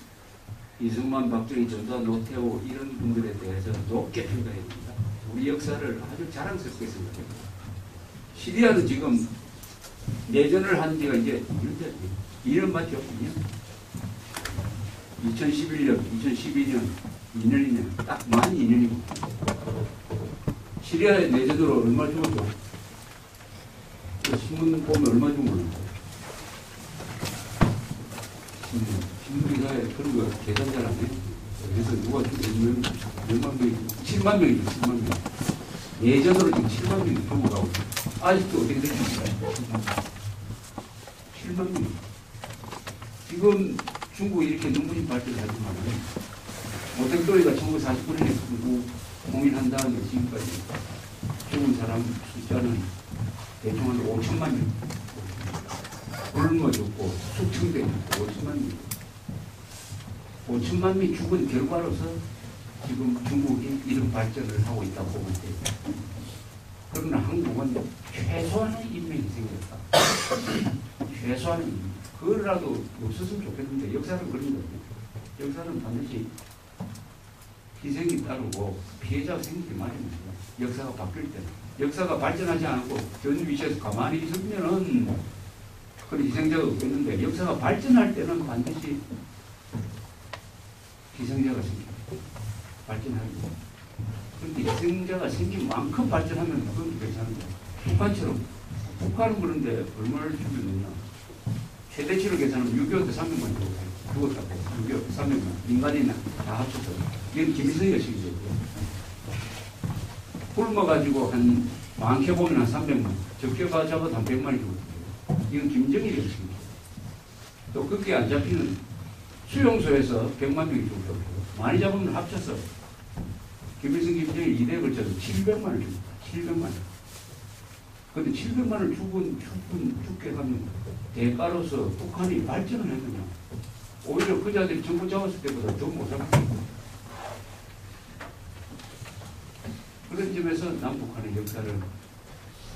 이승만, 박정희, 전두환, 노태우 이런 분들에 대해서 높게 평가해야 됩니다. 우리 역사를 아주 자랑스럽게 생각합니다. 시리아는 지금 내전을 한 지가 이제 2년밖에 없거든요. 2011년, 2012년, 2년이면 딱 만 2년이고 시리아의 내전으로 얼마 죽었죠? 그 신문 보면 얼마 죽은 거예요? 신문기사에 그런 거 계산 잘 안 해. 그래서 누가 죽으면 몇만 명이, 7만 명이죠, 7만 명. 예전으로 지금 7만 명이 죽어가고 아직도 어떻게 되십니까? 7만 명. 지금 중국이 이렇게 눈물이 발전하지만 모택도리가 1949년에 공인한 다음에 지금까지 죽은 사람 숫자는 대충 한 5천만 명. 굶어 죽고 숙청돼 있고 5천만 명. 5천만 명이 죽은 결과로서 지금 중국이 이런 발전을 하고 있다고 보면 돼요. 그러나 한국은 최소한의 인명이 생겼다. 최소한의 인명. 그거라도 없었으면 좋겠는데 역사는 그런 거거든요. 역사는 반드시 희생이 따르고 피해자가 생기기 마련입니다. 역사가 바뀔 때는. 역사가 발전하지 않고 전 위치에서 가만히 있으면은 그런 희생자가 없겠는데 역사가 발전할 때는 반드시 희생자가 생깁니다. 발전하기. 그런데 희생자가 생긴 만큼 발전하면 그건 괜찮은데 북한처럼 북한은 그런데 얼마를 죽였느냐. 최대치로 계산하면 6.25 때 300만 죽었다고. 6.25 300만. 민간인이나 다 합쳐서. 이건 김일성이 여식이죠. 굶어가지고 한 많게 보면 한 300만. 적게 잡아도 한 100만이 죽었대요. 이건 김정일이 여식이죠. 또 그게 안 잡히는 수용소에서 100만 명이 죽었다고. 많이 잡으면 합쳐서 김일성, 김정일 2대에 걸쳐서 700만을 죽었다. 700만. 근데 700만을 죽게 하면 대가로서 북한이 발전을 했느냐. 오히려 그 자들이 정부 잡았을 때보다 더 못 잡았다. 그런 점에서 남북한의 역사를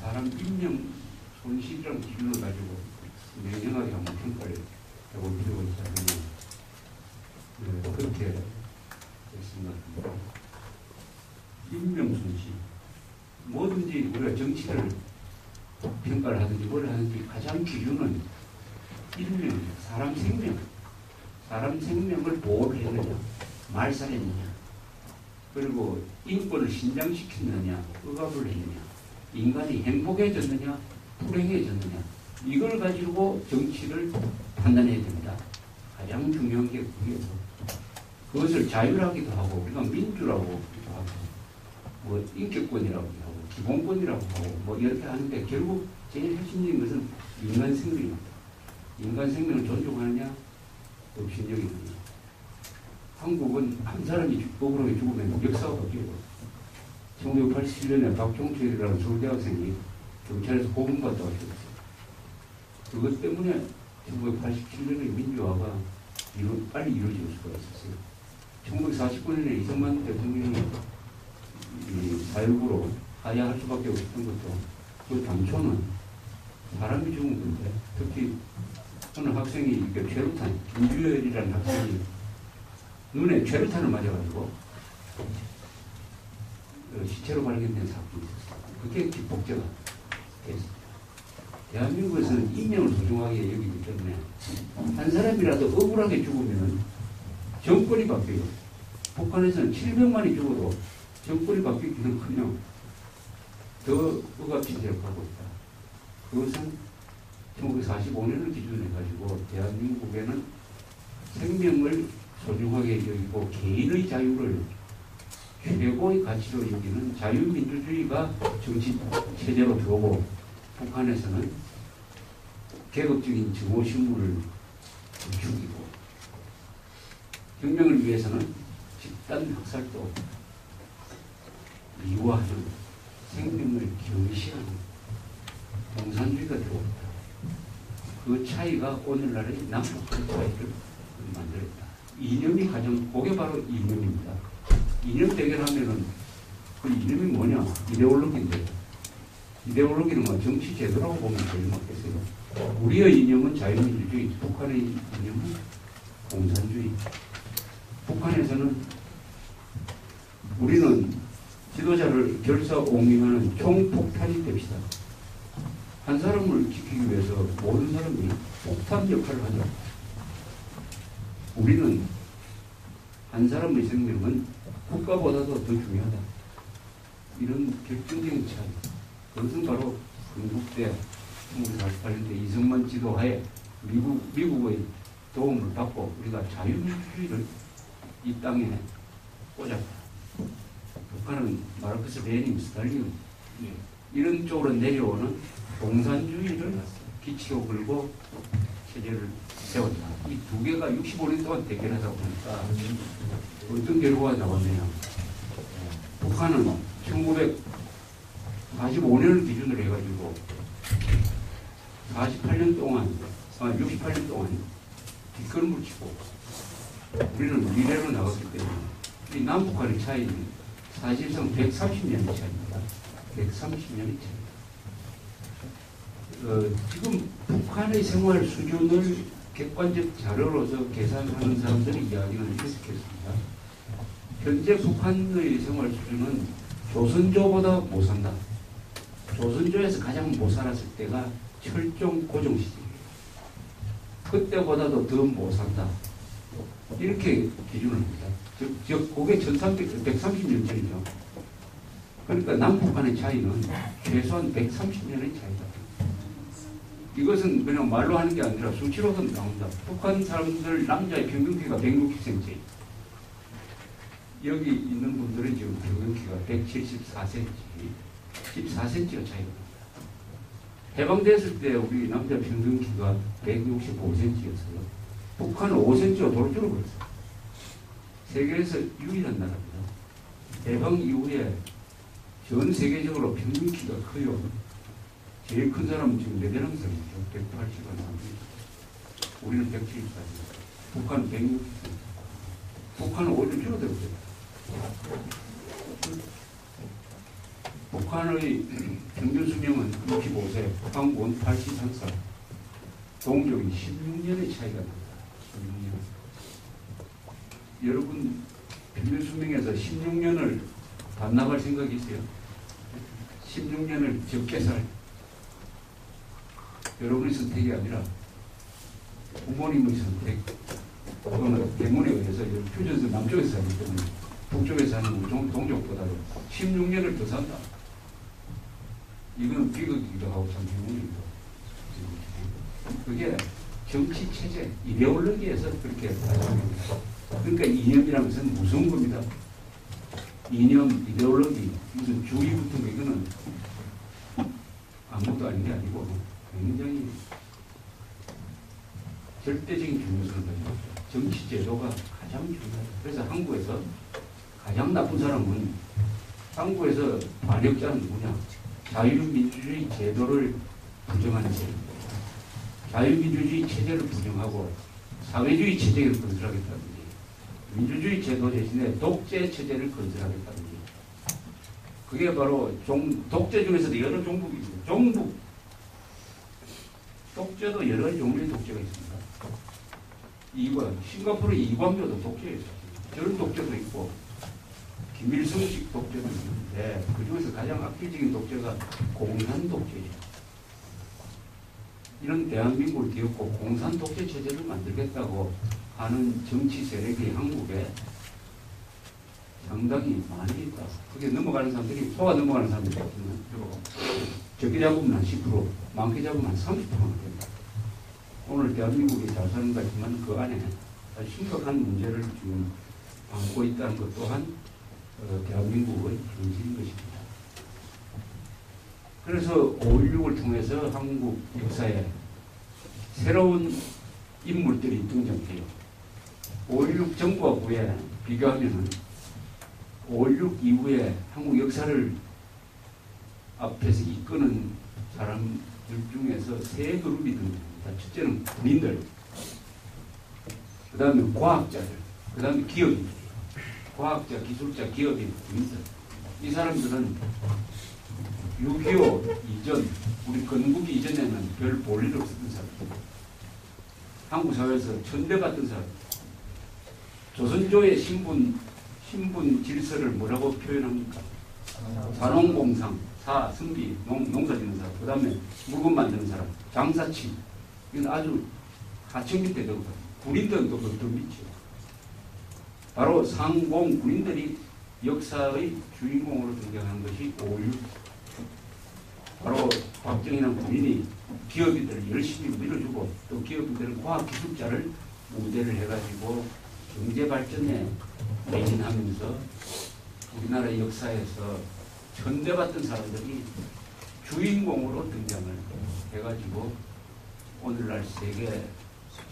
사람 인명 손실이라는 기준을 가지고 명령하게 한번 평가를 해볼 필요가 있다면 그렇게 생각합니다. 인명 손실. 뭐든지 우리가 정치를 평가를 하든지 뭘 하든지 가장 기준은 인명, 사람 생명. 사람 생명을 보호를 했느냐, 말살했느냐, 그리고 인권을 신장시켰느냐, 억압을 했느냐, 인간이 행복해졌느냐, 불행해졌느냐, 이걸 가지고 정치를 판단해야 됩니다. 가장 중요한 게 그게요. 그것을 자유라기도 하고, 우리가 민주라고 하고, 뭐 인격권이라고 하고, 기본권이라고 하고, 뭐 이렇게 하는데 결국 제일 핵심적인 것은 인간 생명입니다. 인간 생명을 존중하느냐, 업신여기느냐. 한국은 한 사람이 억울하게 죽으면 역사가 바뀌고 1987년에 박종철이라는 서울대학생이 경찰에서 고문받다가 죽었어요. 그것 때문에 1987년의 민주화가 빨리 이루어질 수가 있었어요. 1949년에 이승만 대통령이 사육으로 하야할 수밖에 없었던 것도 그 당초는 사람이 죽은 건데 특히 어느 학생이 최루탄, 김주열이라는 학생이 눈에 최루탄을 맞아가지고 시체로 발견된 사건이 있었어요. 그게 기폭제가 됐습니다. 대한민국에서는 인명을 소중하게 여기기 때문에 한 사람이라도 억울하게 죽으면 정권이 바뀌어요. 북한에서는 700만이 죽어도 정권이 바뀌기는커녕 더 억압진대로 가고 있다. 그것은 1945년을 기준으로 해가지고 대한민국에는 생명을 소중하게 여기고 개인의 자유를 최고의 가치로 여기는 자유민주주의가 정치 체제로 들어오고 북한에서는 계급적인 증오신문을 죽이고 혁명을 위해서는 집단 학살도 미화하는 생명을 경시하는 공산주의가 들어옵니다. 그 차이가 오늘날의 남북한 차이를 만들었다. 이념이 가장, 그게 바로 이념입니다. 이념 대결하면은 그 이념이 뭐냐? 이데올로기인데. 이데올로기는 뭐 정치 제도라고 보면 제일 맞겠어요. 우리의 이념은 자유민주주의, 북한의 이념은 공산주의. 북한에서는 우리는 지도자를 결사옹위하는 총폭탄이 됩시다. 한 사람을 지키기 위해서 모든 사람이 폭탄 역할을 하죠. 우리는 한 사람의 생명은 국가보다도 더 중요하다. 이런 결정적인 차이. 그것은 바로 건국대 1948년대 이승만 지도하에 미국의 도움을 받고 우리가 자유민주주의를 이 땅에 꽂았다. 북한은 마르크스, 레닌, 스탈린 이런 쪽으로 내려오는 공산주의를 기치로 걸고 체제를 세웠다. 이 두 개가 65년 동안 대결하다 보니까 어떤 결과가 나왔느냐. 북한은 1945년을 기준으로 해가지고 68년 동안 68년 동안 뒷걸음을 치고 우리는 미래로 나갔기 때문에 이 남북한의 차이는 사실상 130년의 차이입니다. 130년의 차이. 지금 북한의 생활 수준을 객관적 자료로서 계산하는 사람들의 이야기는 이렇게 했습니다. 현재 북한의 생활 수준은 조선조보다 못 산다. 조선조에서 가장 못 살았을 때가 철종 고종 시절이에요. 그때보다도 더 못 산다. 이렇게 기준을 합니다. 즉 그게 130년 전이죠. 그러니까 남북한의 차이는 최소한 130년의 차이다. 이것은 그냥 말로 하는 게 아니라 수치로도 나온다. 북한 사람들 남자의 평균 키가 160cm. 여기 있는 분들은 지금 평균 키가 174cm, 14cm가 차이가 납니다. 해방됐을 때 우리 남자 평균 키가 165cm였어요. 북한은 5cm가 돌 줄어버렸어요. 세계에서 유일한 나라입니다. 해방 이후에 전 세계적으로 평균 키가 커요. 제일 큰 사람은 지금 네덜란드 사람이죠. 180가 나옵니다. 우리는 174cm. 북한은 160cm. 북한은 오히려 줄어들었어요. 북한의 평균 수명은 65세, 한국은 83살. 동족이 16년의 차이가 납니다. 16년. 여러분, 평균 수명에서 16년을 반납할 생각이 있어요? 16년을 적게 살. 여러분의 선택이 아니라 부모님의 선택 또는 때문에 의해서 휴전선 남쪽에서 살기 때문에 북쪽에서 사는 동족보다도 16년을 더 산다. 이건 비극이기도 하고 참 비극이기도 하고. 그게 정치 체제, 이데올로기에서 그렇게 가져옵니다. 그러니까 이념이라는 것은 무서운 겁니다. 이념, 이데올로기, 무슨 주의 붙은 거 이거는 아무것도 아닌 게 아니고 굉장히 절대적인 중요성을 가지고 있죠. 정치 제도가 가장 중요하다. 그래서 한국에서 가장 나쁜 사람은 한국에서 반역자는 누구냐? 자유민주주의 제도를 부정하는 세력입니다. 자유민주주의 체제를 부정하고 사회주의 체제를 건설하겠다든지 민주주의 제도 대신에 독재 체제를 건설하겠다든지 그게 바로 독재 중에서도 여러 종북이 있습니다. 종북 독재도 여러 종류의 독재가 있습니다. 싱가포르 이광조도 독재였어요. 저런 독재도 있고 김일성식 독재도 있는데 그중에서 가장 악질적인 독재가 공산 독재죠. 이런 대한민국을 뒤엎고 공산 독재 체제를 만들겠다고 하는 정치 세력이 한국에 상당히 많이 있다. 그게 넘어가는 사람들이 소가 넘어가는 사람들이 있으면 적게 잡으면 한 10%, 많게 잡으면 한 30%가 된다. 오늘 대한민국이 잘 사는 것 같지만 그 안에 아주 심각한 문제를 지금 안고 있다는 것 또한 대한민국의 현실인 것입니다. 그래서 5.16을 통해서 한국 역사에 새로운 인물들이 등장해요. 5.16 전과 후에 비교하면 5.16 이후에 한국 역사를 앞에서 이끄는 사람들 중에서 세 그룹이 등장합니다. 첫째는 군인들, 그 다음에 과학자들, 그 다음에 기업인들. 과학자, 기술자, 기업인, 군인들. 이 사람들은 6.25 이전, 우리 건국이 이전에는 별 볼일 없었던 사람들. 한국 사회에서 천대받던 사람. 조선조의 신분 질서를 뭐라고 표현합니까? 산농공상, 승비, 농사 짓는 사람, 그 다음에 물건 만드는 사람, 장사치. 이건 아주 하층민 대도가 군인들도 더 밑이죠. 바로 상공 군인들이 역사의 주인공으로 등장하는 것이 5.16. 바로 박정희는 군인이 기업인들을 열심히 밀어주고 또 기업인들은 과학기술자를 우대를 해가지고 경제발전에 매진하면서 우리나라 역사에서 천대받던 사람들이 주인공으로 등장을 해가지고 오늘날 세계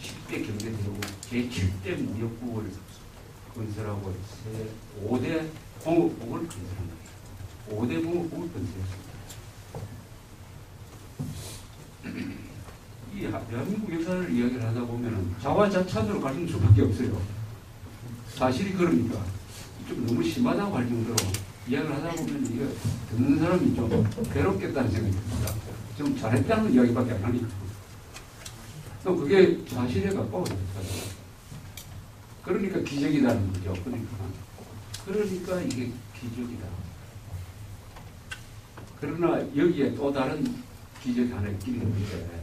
10대 경제대국 제7대 무역국을 건설하고 5대 공업국을 건설한 거예요. 5대 공업국을 건설했습니다. 이 대한민국 역사를 이야기를 하다 보면 자화자찬으로 가는 수밖에 없어요. 사실이 그러니까 좀 너무 심하다고 할 정도로 이야기를 하다 보면 이게 듣는 사람이 좀 괴롭겠다는 생각이 듭니다. 좀 잘했다는 이야기밖에 안 하니까. 또 그게 사실에 가까워요. 그러니까 기적이라는 거죠. 그러니까 이게 기적이다. 그러나 여기에 또 다른 기적이 하나 있긴 있는데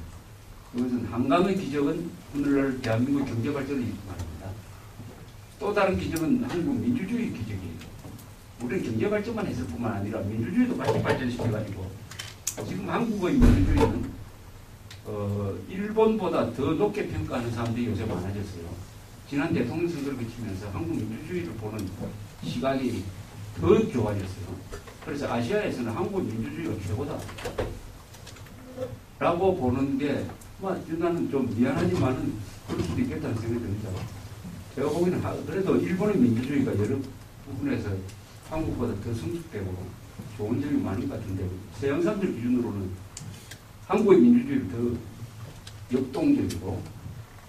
그것은 한강의 기적은 오늘날 대한민국 경제발전을 말합니다. 또 다른 기적은 한국 민주주의 기적이에요. 우리는 경제발전만 했을 뿐만 아니라 민주주의도 같이 발전시켜가지고 지금 한국의 민주주의는 일본보다 더 높게 평가하는 사람들이 요새 많아졌어요. 지난 대통령 선거를 거치면서 한국 민주주의를 보는 시각이 더 좋아졌어요. 그래서 아시아에서는 한국 민주주의가 최고다 라고 보는 게 나는 좀 미안하지만은 그럴 수도 있겠다는 생각이 듭니다. 제가 보기에는 그래도 일본의 민주주의가 여러 부분에서 한국보다 더 성숙되고 좋은 점이 많은 것 같은데 서양 사람들 기준으로는 한국의 민주주의를 더 역동적이고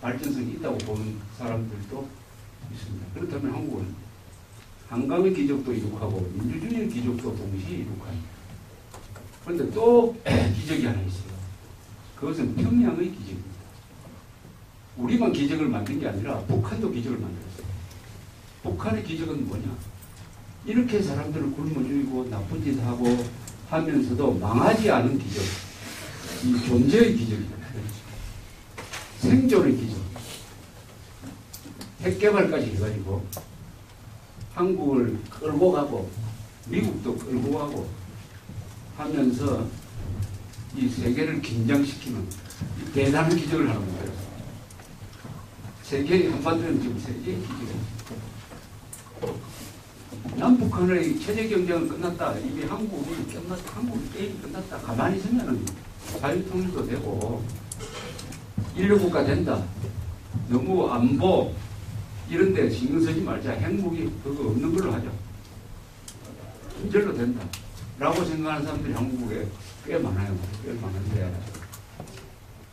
발전성이 있다고 보는 사람들도 있습니다. 그렇다면 한국은 한강의 기적도 이룩하고 민주주의의 기적도 동시에 이룩합니다. 그런데 또 기적이 하나 있어요. 그것은 평양의 기적입니다. 우리만 기적을 만든 게 아니라 북한도 기적을 만들었어요. 북한의 기적은 뭐냐? 이렇게 사람들을 굶어 죽이고 나쁜 짓 하고 하면서도 망하지 않은 기적. 이 존재의 기적이다. 생존의 기적. 핵개발까지 해가지고 한국을 끌고 가고 미국도 끌고 가고 하면서 이 세계를 긴장시키는 이 대단한 기적을 하는 거예요. 세계의 한반도는 지금 세계의 기적이에요. 남북한의 체제 경쟁은 끝났다. 이게 한국이 끝났다. 한국 게임이 끝났다. 가만히 있으면 자유통일도 되고 인류국가 된다. 너무 안보 이런 데 신경 쓰지 말자. 핵무기 그거 없는 걸로 하자. 진절로 된다. 라고 생각하는 사람들이 한국에 꽤 많아요. 꽤 많은데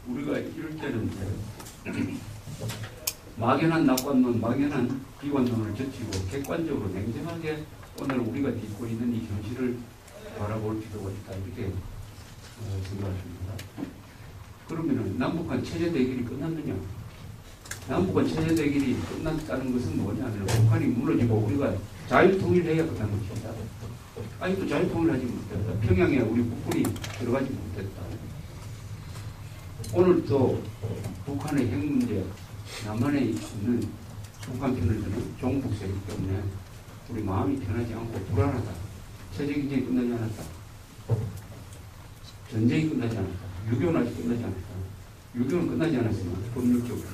우리가 이럴 때는 막연한 낙관론, 막연한 비관론을 젖히고 객관적으로 냉정하게 오늘 우리가 딛고 있는 이 현실을 바라볼 필요가 있다. 이렇게 생각합니다. 그러면 남북한 체제 대결이 끝났느냐? 남북한 체제 대결이 끝났다는 것은 뭐냐면 북한이 무너지고 우리가 자유통일해야 끝난 것입니다. 아직도 자유통일하지 못했다. 평양에 우리 국군이 들어가지 못했다. 오늘 또 북한의 핵 문제, 남한에 있는 북한 편을 드는 종북 세력 때문에 우리 마음이 편하지 않고 불안하다. 체제 경쟁이 끝나지 않았다. 전쟁이 끝나지 않았다. 6.25는 아직 끝나지 않았다. 6.25는 끝나지 않았지만 법률적으로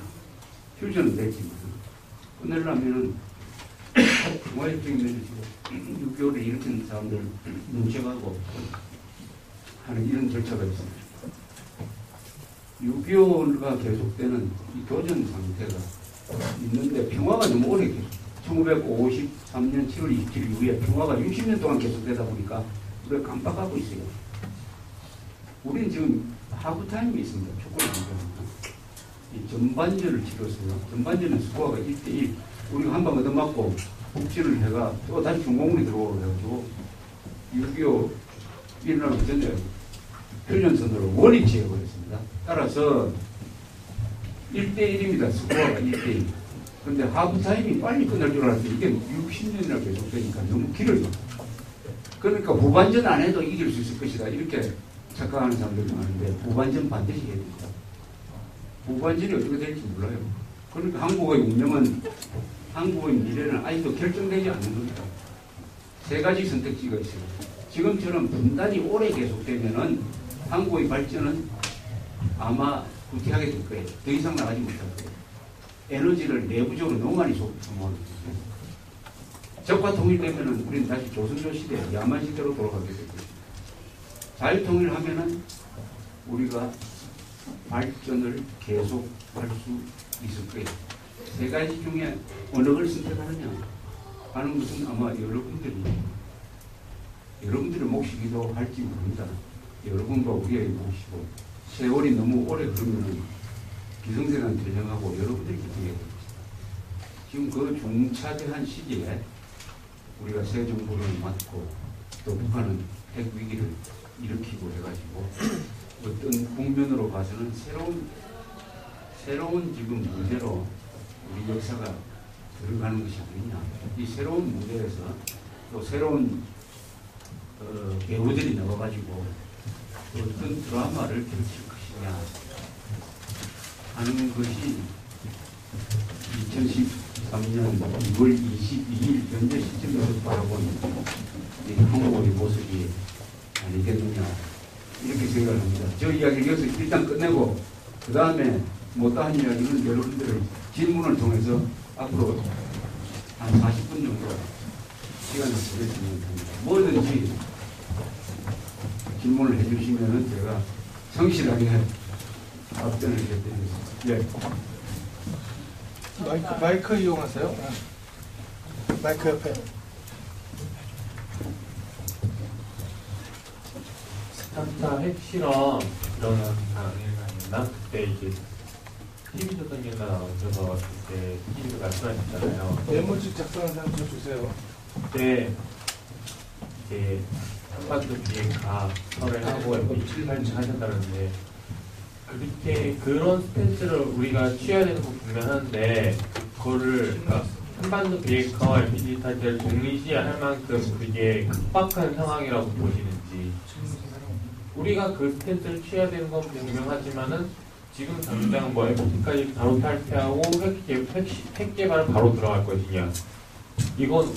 휴전은 됐지만 끝내려면은 중화협정이 맺어지고 6.25를 일으킨 사람들을 문책하고 하는 이런 절차가 있습니다. 6.25가 계속되는 이 교전 상태가 있는데 평화가 너무 오래 계속 1953년 7월 27일 이후에 평화가 60년 동안 계속되다 보니까 우리가 깜빡하고 있어요. 우리는 지금 하프타임이 있습니다. 축구를 하는 이 전반전을 치렀어요. 전반전은 스코어가 1대1. 우리가 한 방 얻어맞고 북진을 해가 또 다시 중공군이 들어오고 해가지고 6.25 일어나기 전에 휴전선으로 원위치 해버렸습니다. 따라서 1대1입니다. 스코어가 1대1. 근데 하프타임이 빨리 끝날 줄 알았는데 이게 60년이나 계속되니까 너무 길어요. 그러니까 후반전 안 해도 이길 수 있을 것이다. 이렇게 착각하는 사람들이 많은데 후반전 반드시 해야 됩니다. 후반전이 어떻게 될지 몰라요. 그러니까 한국의 운명은, 한국의 미래는 아직도 결정되지 않는 겁니다. 세 가지 선택지가 있어요. 지금처럼 분단이 오래 계속되면은 한국의 발전은 아마 후퇴하게 될 거예요. 더 이상 나가지 못할 거예요. 에너지를 내부적으로 너무 많이 소모하는 거예요. 적과 통일되면은 우리는 다시 조선조 시대, 야만 시대로 돌아가게 될 것입니다. 자유통일하면은 우리가 발전을 계속할 수 있을 거예요. 세 가지 중에 어느 걸 선택하느냐 하는 것은 아마 여러분들의 몫이기도 할지 모릅니다. 여러분과 우리의 몫이고, 세월이 너무 오래 흐르면 기성세대는 전령하고 여러분들이 기성해야 됩니다. 지금 그 중차대한 시기에 우리가 새 정부를 맡고 또 북한은 핵 위기를 일으키고 해가지고 어떤 국면으로 봐서는 새로운 지금 무대로 우리 역사가 들어가는 것이 아니냐. 이 새로운 무대에서 또 새로운 배우들이 나와가지고 어떤 드라마를 펼칠 것이냐 하는 것이 2013년 2월 22일 현재 시점에서 바라보는 한국의 모습이 아니겠느냐 이렇게 생각을 합니다. 저 이야기를 여기서 일단 끝내고 그 다음에 못다한 이야기는 여러분들의 질문을 통해서 앞으로 한 40분 정도 시간을 보내주면 됩니다. 뭐든지 질문을 해주시면 제가 성실하게 답변을 해드리겠습니다. 예. 마이크 이용하세요. 마이크 옆에. 스타타 핵실험 일어난 상황이었나? 그때 이제 TV조선인가 나오셔서 그때 TV도 말씀하셨잖아요. 메모지 작성한 사람 좀 주세요. 그때 이제 한반도 비핵화 철회하고 MP7 발전하셨다는데 그렇게 그런 스탠스를 우리가 취해야 되는 건 분명한데 그거를 그러니까 한반도 비핵화와 LPG 탈퇴를 동시할 만큼 그게 급박한 상황이라고 보시는지 우리가 그 스탠스를 취해야 되는 건 분명하지만은 지금 당장 뭐 LPG까지 바로 탈퇴하고 핵 개발을 바로 들어갈 것이냐 이건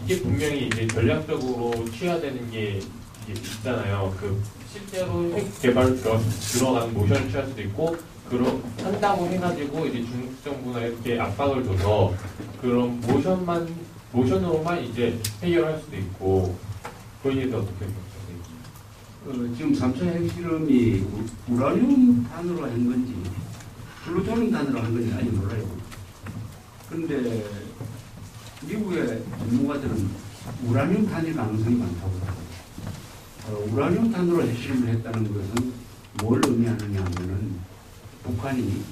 이게 분명히 이제 전략적으로 취해야 되는 게 이제 있잖아요. 그 실제로 핵 개발 들어가는 모션을 취할 수도 있고, 한다고 해가지고 이제 중국 정부나 이렇게 압박을 줘서 그런 모션으로만 이제 해결할 수도 있고, 그거에 대해서 어떻게 생각하세요? 지금 3차 핵실험이 우라늄 탄으로 한 건지, 플루토늄 탄으로 한 건지 아직 몰라요. 그런데 미국의 전문가들은 우라늄 탄일 가능성이 많다고 합니다. 우라늄 탄으로 핵실험을 했다는 것은 뭘 의미하느냐 하면은 북한이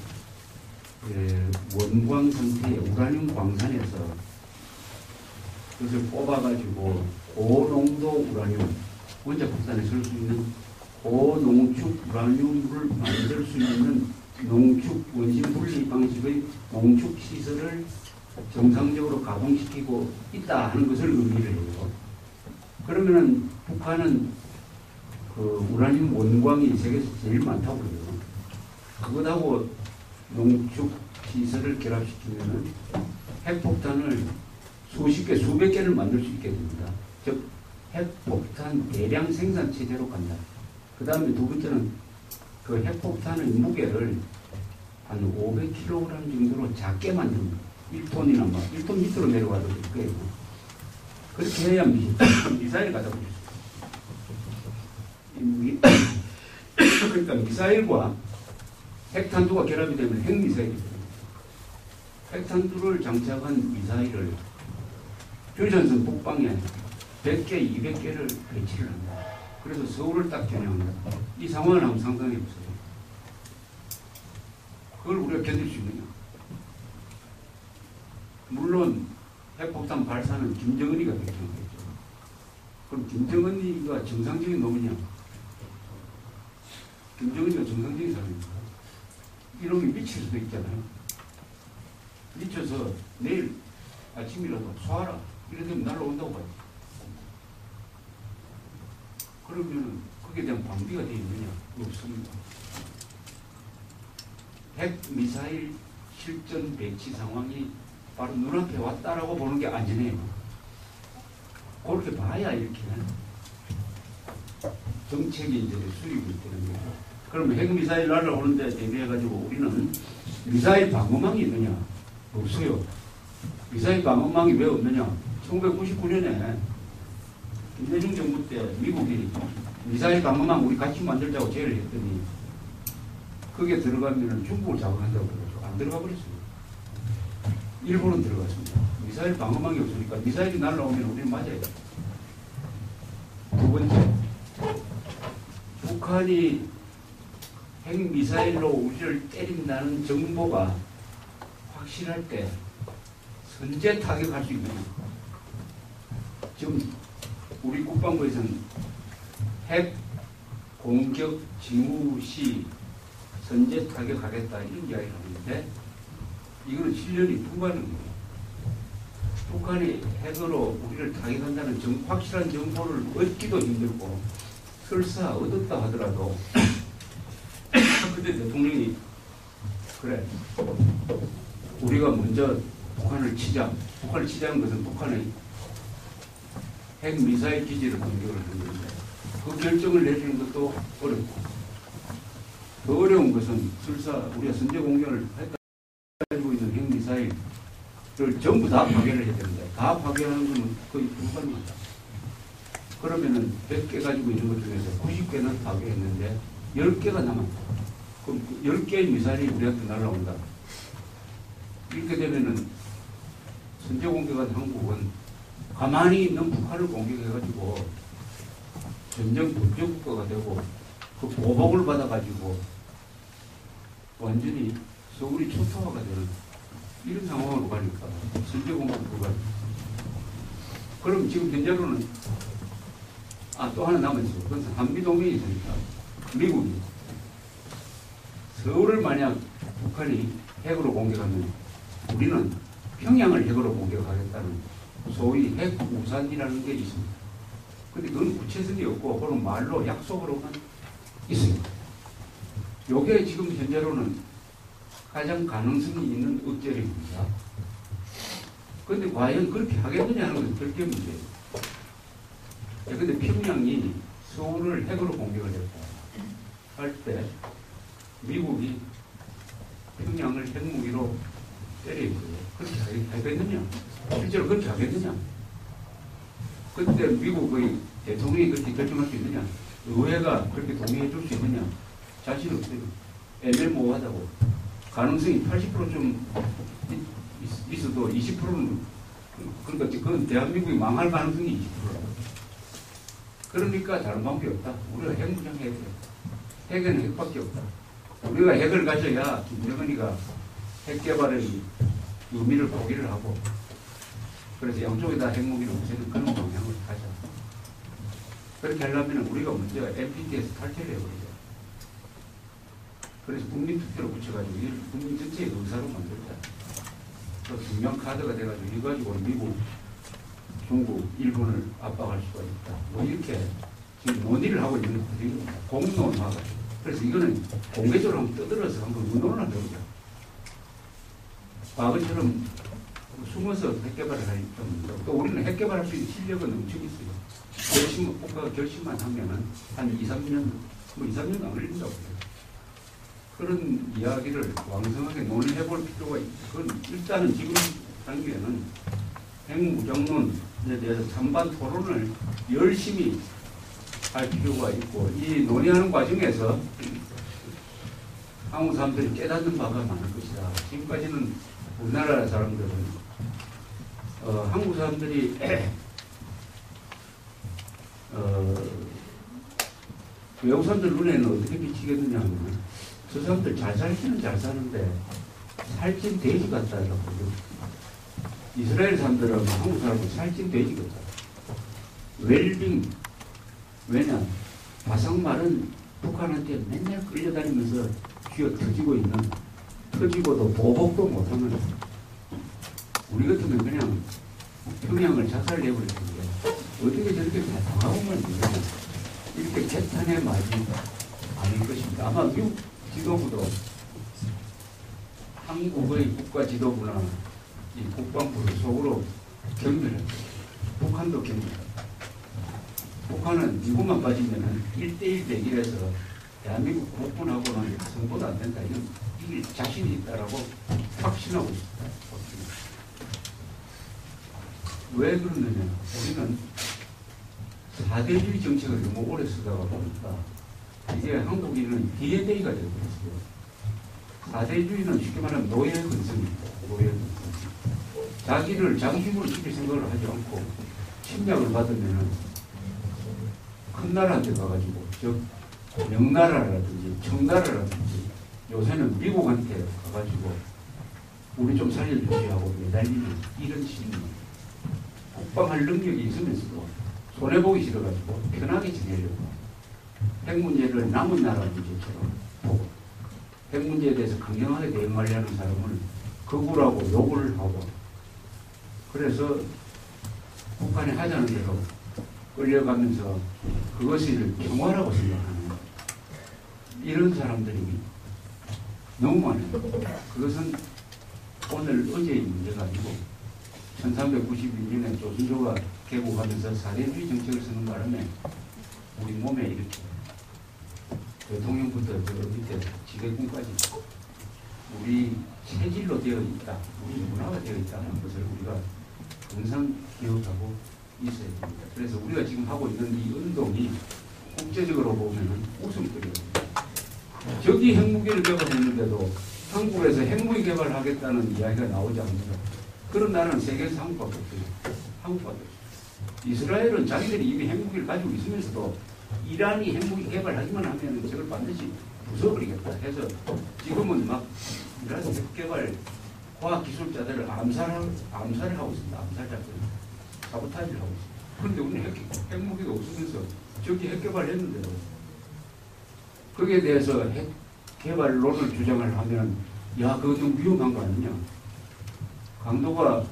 원광 상태의 우라늄 광산에서 그것을 뽑아가지고 고농도 우라늄, 원자 폭탄에 쓸 수 있는 고농축 우라늄을 만들 수 있는 농축 원심 분리 방식의 농축 시설을 정상적으로 가동시키고 있다 하는 것을 의미를 해요. 그러면은 북한은 그 우라늄 원광이 세계에서 제일 많다고 그래요. 그것하고 농축 시설을 결합시키면은 핵폭탄을 수십 개, 수백 개를 만들 수 있게 됩니다. 즉 핵폭탄 대량 생산 체제로 간다. 그 다음에 두 번째는 그 핵폭탄의 무게를 한 500kg 정도로 작게 만듭니다. 1톤이나 막 1톤 밑으로 내려가도 될 거예요. 그렇게 해야 미사일 갖다 붙일 수 있어요. 그러니까 미사일과 핵탄두가 결합이 되면 핵미사일이 됩니다. 핵탄두를 장착한 미사일을 휴전선 북방에 100개, 200개를 배치를 합니다. 그래서 서울을 딱 겨냥합니다. 이 상황을 한번 상상해 보세요. 그걸 우리가 견딜 수 있느냐? 물론 핵폭탄 발사는 김정은이가 결정하겠죠. 그럼 김정은이가 정상적인 놈이냐? 김정은이가 정상적인 사람입니까? 이놈이 미칠 수도 있잖아요. 미쳐서 내일 아침이라도 쏴라. 이래 되면 날라온다고 봐요. 그러면 거기에 대한 방비가 되어 있느냐? 없습니다. 핵 미사일 실전 배치 상황이 바로 눈앞에 왔다라고 보는 게 안전해요. 그렇게 봐야 이렇게 정책이 이제 수립이 되는 거죠. 그러면 핵 미사일 날아오는데 대비해가지고 우리는 미사일 방어망이 있느냐? 없어요. 미사일 방어망이 왜 없느냐? 1999년에 김대중 정부 때 미국이 미사일 방어망 우리 같이 만들자고 제의를 했더니 거기에 들어가면 중국을 자극한다고 그러죠. 안 들어가 버렸어요. 일본은 들어갔습니다. 미사일 방어망이 없으니까 미사일이 날아오면 우리는 맞아야 돼. 두 번째, 북한이 핵미사일로 우리를 때린다는 정보가 확실할 때 선제 타격할 수 있느냐? 지금 우리 국방부에서는 핵 공격 징후 시 선제 타격하겠다 이런 이야기를 하는데 이거는 실력이 풍부하는 거예요. 북한이 핵으로 우리를 타격한다는 확실한 정보를 얻기도 힘들고 설사 얻었다 하더라도 그때 대통령이 그래 우리가 먼저 북한을 치자. 북한을 치자는 것은 북한의 핵미사일 기지를 공격을 하는 건데 그 결정을 내리는 것도 어렵고 더 어려운 것은 설사 우리가 선제 공격을 가지고 있는 핵미사일을 전부 다 파괴를 해야 되는데 다 파괴하는 것은 거의 불가능하다. 그러면은 100개 가지고 있는 것 중에서 90개는 파괴했는데 10개가 남았다. 그럼 10개의 미사일이 우리한테 날아온다. 이렇게 되면은 선제 공격한 한국은 가만히 있는 북한을 공격해가지고 전쟁 불조국가가 되고 그 보복을 받아가지고 완전히 서울이 초토화가 되는 이런 상황으로 가니까 선제 공격 불가능. 그럼 지금 현재로는 또 하나 남아있어요. 그것은 한미동맹이 있으니까 미국이 서울을 만약 북한이 핵으로 공격하면 우리는 평양을 핵으로 공격하겠다는 소위 핵우산이라는 게 있습니다. 근데 그건 구체성이 없고 그런 말로 약속으로만 있습니다. 요게 지금 현재로는 가장 가능성이 있는 억제력입니다. 근데 과연 그렇게 하겠느냐 하는 것은 별개 문제예요. 근데 평양이 서울을 핵으로 공격을 했다 할 때 미국이 평양을 핵무기로 때리고요. 그렇게 하겠느냐? 실제로 그렇게 하겠느냐? 그때 미국의 대통령이 그렇게 결정할 수 있느냐? 의회가 그렇게 동의해 줄 수 있느냐? 자신 없어요. 애매모호하다고. 가능성이 80%좀 있어도 20%는 그러니까 그건 대한민국이 망할 가능성이 20%라고. 그러니까 다른 방법이 없다. 우리가 핵 무장해야 돼. 핵에는 핵밖에 없다. 우리가 핵을 가져야 김정은이가 핵 개발의 의미를 포기를 하고 그래서 양쪽에다 핵무기를 없애는 그런 방향을 가자. 그렇게 하려면 우리가 먼저 NPT에서 탈퇴를 해버리자. 그래서 국민투표를 붙여가지고 이를 국민 전체의 의사로 만들자. 또 중요한 카드가 돼가지고 이거 가지고 미국, 중국, 일본을 압박할 수가 있다. 뭐 이렇게 지금 논의를 하고 있는 거거든요. 공론화가. 그래서 이거는 공개적으로 한번 떠들어서 한번 의논을 해보자. 과거처럼 숨어서 핵개발을 할 좀, 또 우리는 핵개발할 수 있는 실력은 엄청 있어요. 국가가 결심만 하면은 한 2, 3년, 뭐 2, 3년도 안 걸린다고 해요. 그런 이야기를 왕성하게 논의해 볼 필요가 있죠. 그건 일단은 지금 단계에는 핵무장론에 대해서 찬반 토론을 열심히 할 필요가 있고, 이 논의하는 과정에서 한국 사람들이 깨닫는 바가 많을 것이다. 지금까지는 우리나라 사람들은 한국 사람들이 외국 사람들 눈에는 어떻게 비치겠느냐 하면 저 사람들 잘 살기는 잘 사는데 살찐 돼지 같다 이라고. 이스라엘 사람들은 한국 사람은 살찐 돼지 같다. 웰빙. 왜냐? 바상말은 북한한테 맨날 끌려다니면서 쥐어 터지고 있는, 터지고도 보복도 못하는, 우리 같으면 그냥 평양을 작살내버릴 텐데 어떻게 저렇게 다 당하고만 있느냐. 이렇게 개탄의 말이 아닐 것입니다. 아마 미국 지도부도 한국의 국가 지도부나 이 국방부를 속으로 경멸했어요. 북한도 경멸했어요. 북한은 미국만 빠지면은 1대1 대결에서 대한민국 국군하고는 승부도 안 된다. 이건 이길 자신이 있다라고 확신하고 있습니다. 왜 그러느냐? 우리는 4대주의 정책을 너무 오래 쓰다가 보니까 이게 한국인은 DNA가 되어버렸어요. 4대주의는 쉽게 말하면 노예 근성입니다. 노예 근성. 자기를 자기 힘으로 지킬 생각을 하지 않고 침략을 받으면은 큰 나라한테 가가지고, 즉 명나라라든지 청나라라든지 요새는 미국한테 가가지고 우리 좀 살려주지 하고 매달리는 이런 심리. 국방할 능력이 있으면서도 손해보기 싫어가지고 편하게 지내려고 핵 문제를 남은 나라 문제처럼 보고 핵 문제에 대해서 강경하게 대응하려는 사람을 거부하고 욕을 하고, 그래서 북한이 하자는 대로 끌려가면서 그것을 평화라고 생각하는 이런 사람들이 너무 많아요. 그것은 오늘 어제의 문제가 아니고 1391년에 조선조가 개국하면서 4대주의 정책을 쓰는 바람에 우리 몸에 이렇게 대통령부터 저 밑에 지배군까지 우리 체질로 되어 있다, 우리 문화가 되어 있다는 것을 우리가 항상 기억하고 있어야 됩니다. 그래서 우리가 지금 하고 있는 이 운동이 국제적으로 보면 웃음거리입니다. 저기 핵무기를 개발했는데도 한국에서 핵무기 개발하겠다는 이야기가 나오지 않습니다. 그런 나라는 세계에서 한국밖에 없어요. 한국밖에 없어요. 이스라엘은 자기들이 이미 핵무기를 가지고 있으면서도 이란이 핵무기 개발하기만 하면 저걸 반드시 부숴버리겠다 해서 지금은 막 이란 핵개발 과학기술자들을 암살을 하고 있습니다. 암살자들. 사보타지를 하고 있습니다. 그런데 우리는 핵무기가 없으면서 저기 핵개발을 했는데도 거기에 대해서 핵개발론을 주장을 하면 야, 그거 좀 위험한 거 아니냐. 강도가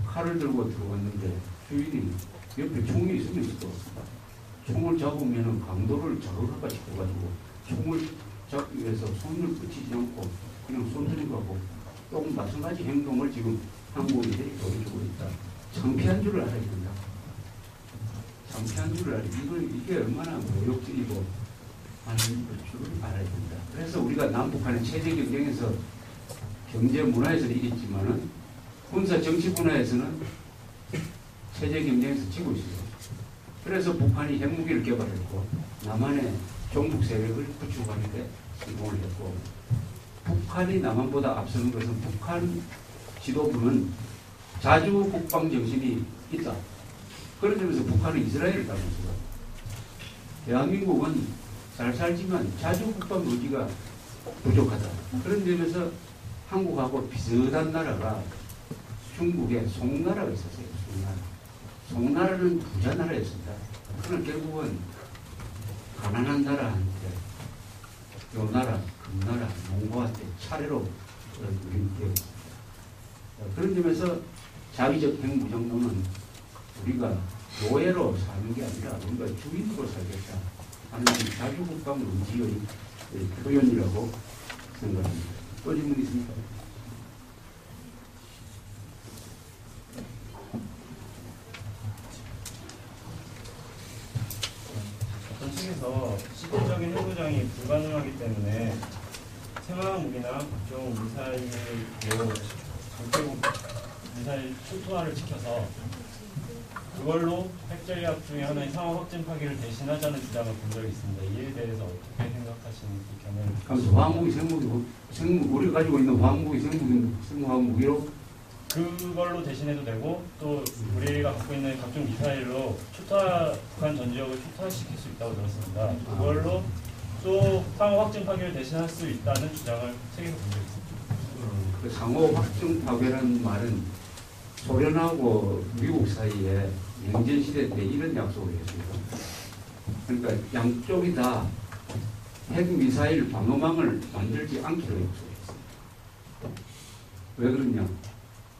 칼을 들고 들어왔는데 주인이 옆에 총이 있으면서도 총을 잡으면 강도를 자극할까 싶어가지고 총을 잡기 위해서 손을 붙이지 않고 그냥 손 들이고 하고 또 마찬가지 행동을 지금 한국인들이 보여주고 있다. 창피한 줄을 알아야 된다. 창피한 줄을 알아야 된다. 이게 얼마나 모욕적이고 하는 줄을 알아야 된다. 그래서 우리가 남북한의 체제 경쟁에서 경제 문화에서는 이겼지만은 군사 정치 분야에서는 체제 경쟁에서 지고 있어요. 그래서 북한이 핵무기를 개발했고 남한의 종북 세력을 구축하는 데 성공을 했고, 북한이 남한보다 앞서는 것은 북한 지도부는 자주 국방 정신이 있다. 그런 점에서 북한은 이스라엘을 닮았습니다. 대한민국은 잘 살지만 자주 국방 의지가 부족하다. 그런 점에서 한국하고 비슷한 나라가 중국에 송나라가 있었어요. 송나라. 송나라는 부자 나라였습니다. 그러나 결국은 가난한 나라한테 요나라, 금나라, 몽고한테 차례로 유린되어 있습니다. 그런 점에서 자위적 핵무장론은 우리가 노예로 사는 게 아니라 우리가 주인으로 살겠다 하는 자주국방 의지의 표현이라고 생각합니다. 또 질문 있습니까? 어떤 측에서 시대적인 핵무장이 불가능하기 때문에 생화학 무기나 각종 미사일로 적대국 미사일 초토화를 지켜서 그걸로 핵전략 중에 하나의 상호 확진 파기를 대신하자는 주장을 본 적이 있습니다. 이에 대해서 어떻게 생각하시는지 견해를 화학무기, 생무기, 우리가 가지고 있는 화학무기, 생화학 무기로 그걸로 대신해도 되고, 또 우리가 갖고 있는 각종 미사일로 북한 전 지역을 초토화시킬 수 있다고 들었습니다. 그걸로 또 상호 확증 파기를 대신할 수 있다는 주장을 책에서 공개했습니다. 그 상호 확증 파괴라는 말은 소련하고 미국 사이에 냉전 시대 때 이런 약속을 했습니다. 그러니까 양쪽이 다 핵미사일 방어망을 만들지 않기로 약속했어요. 왜 그러냐?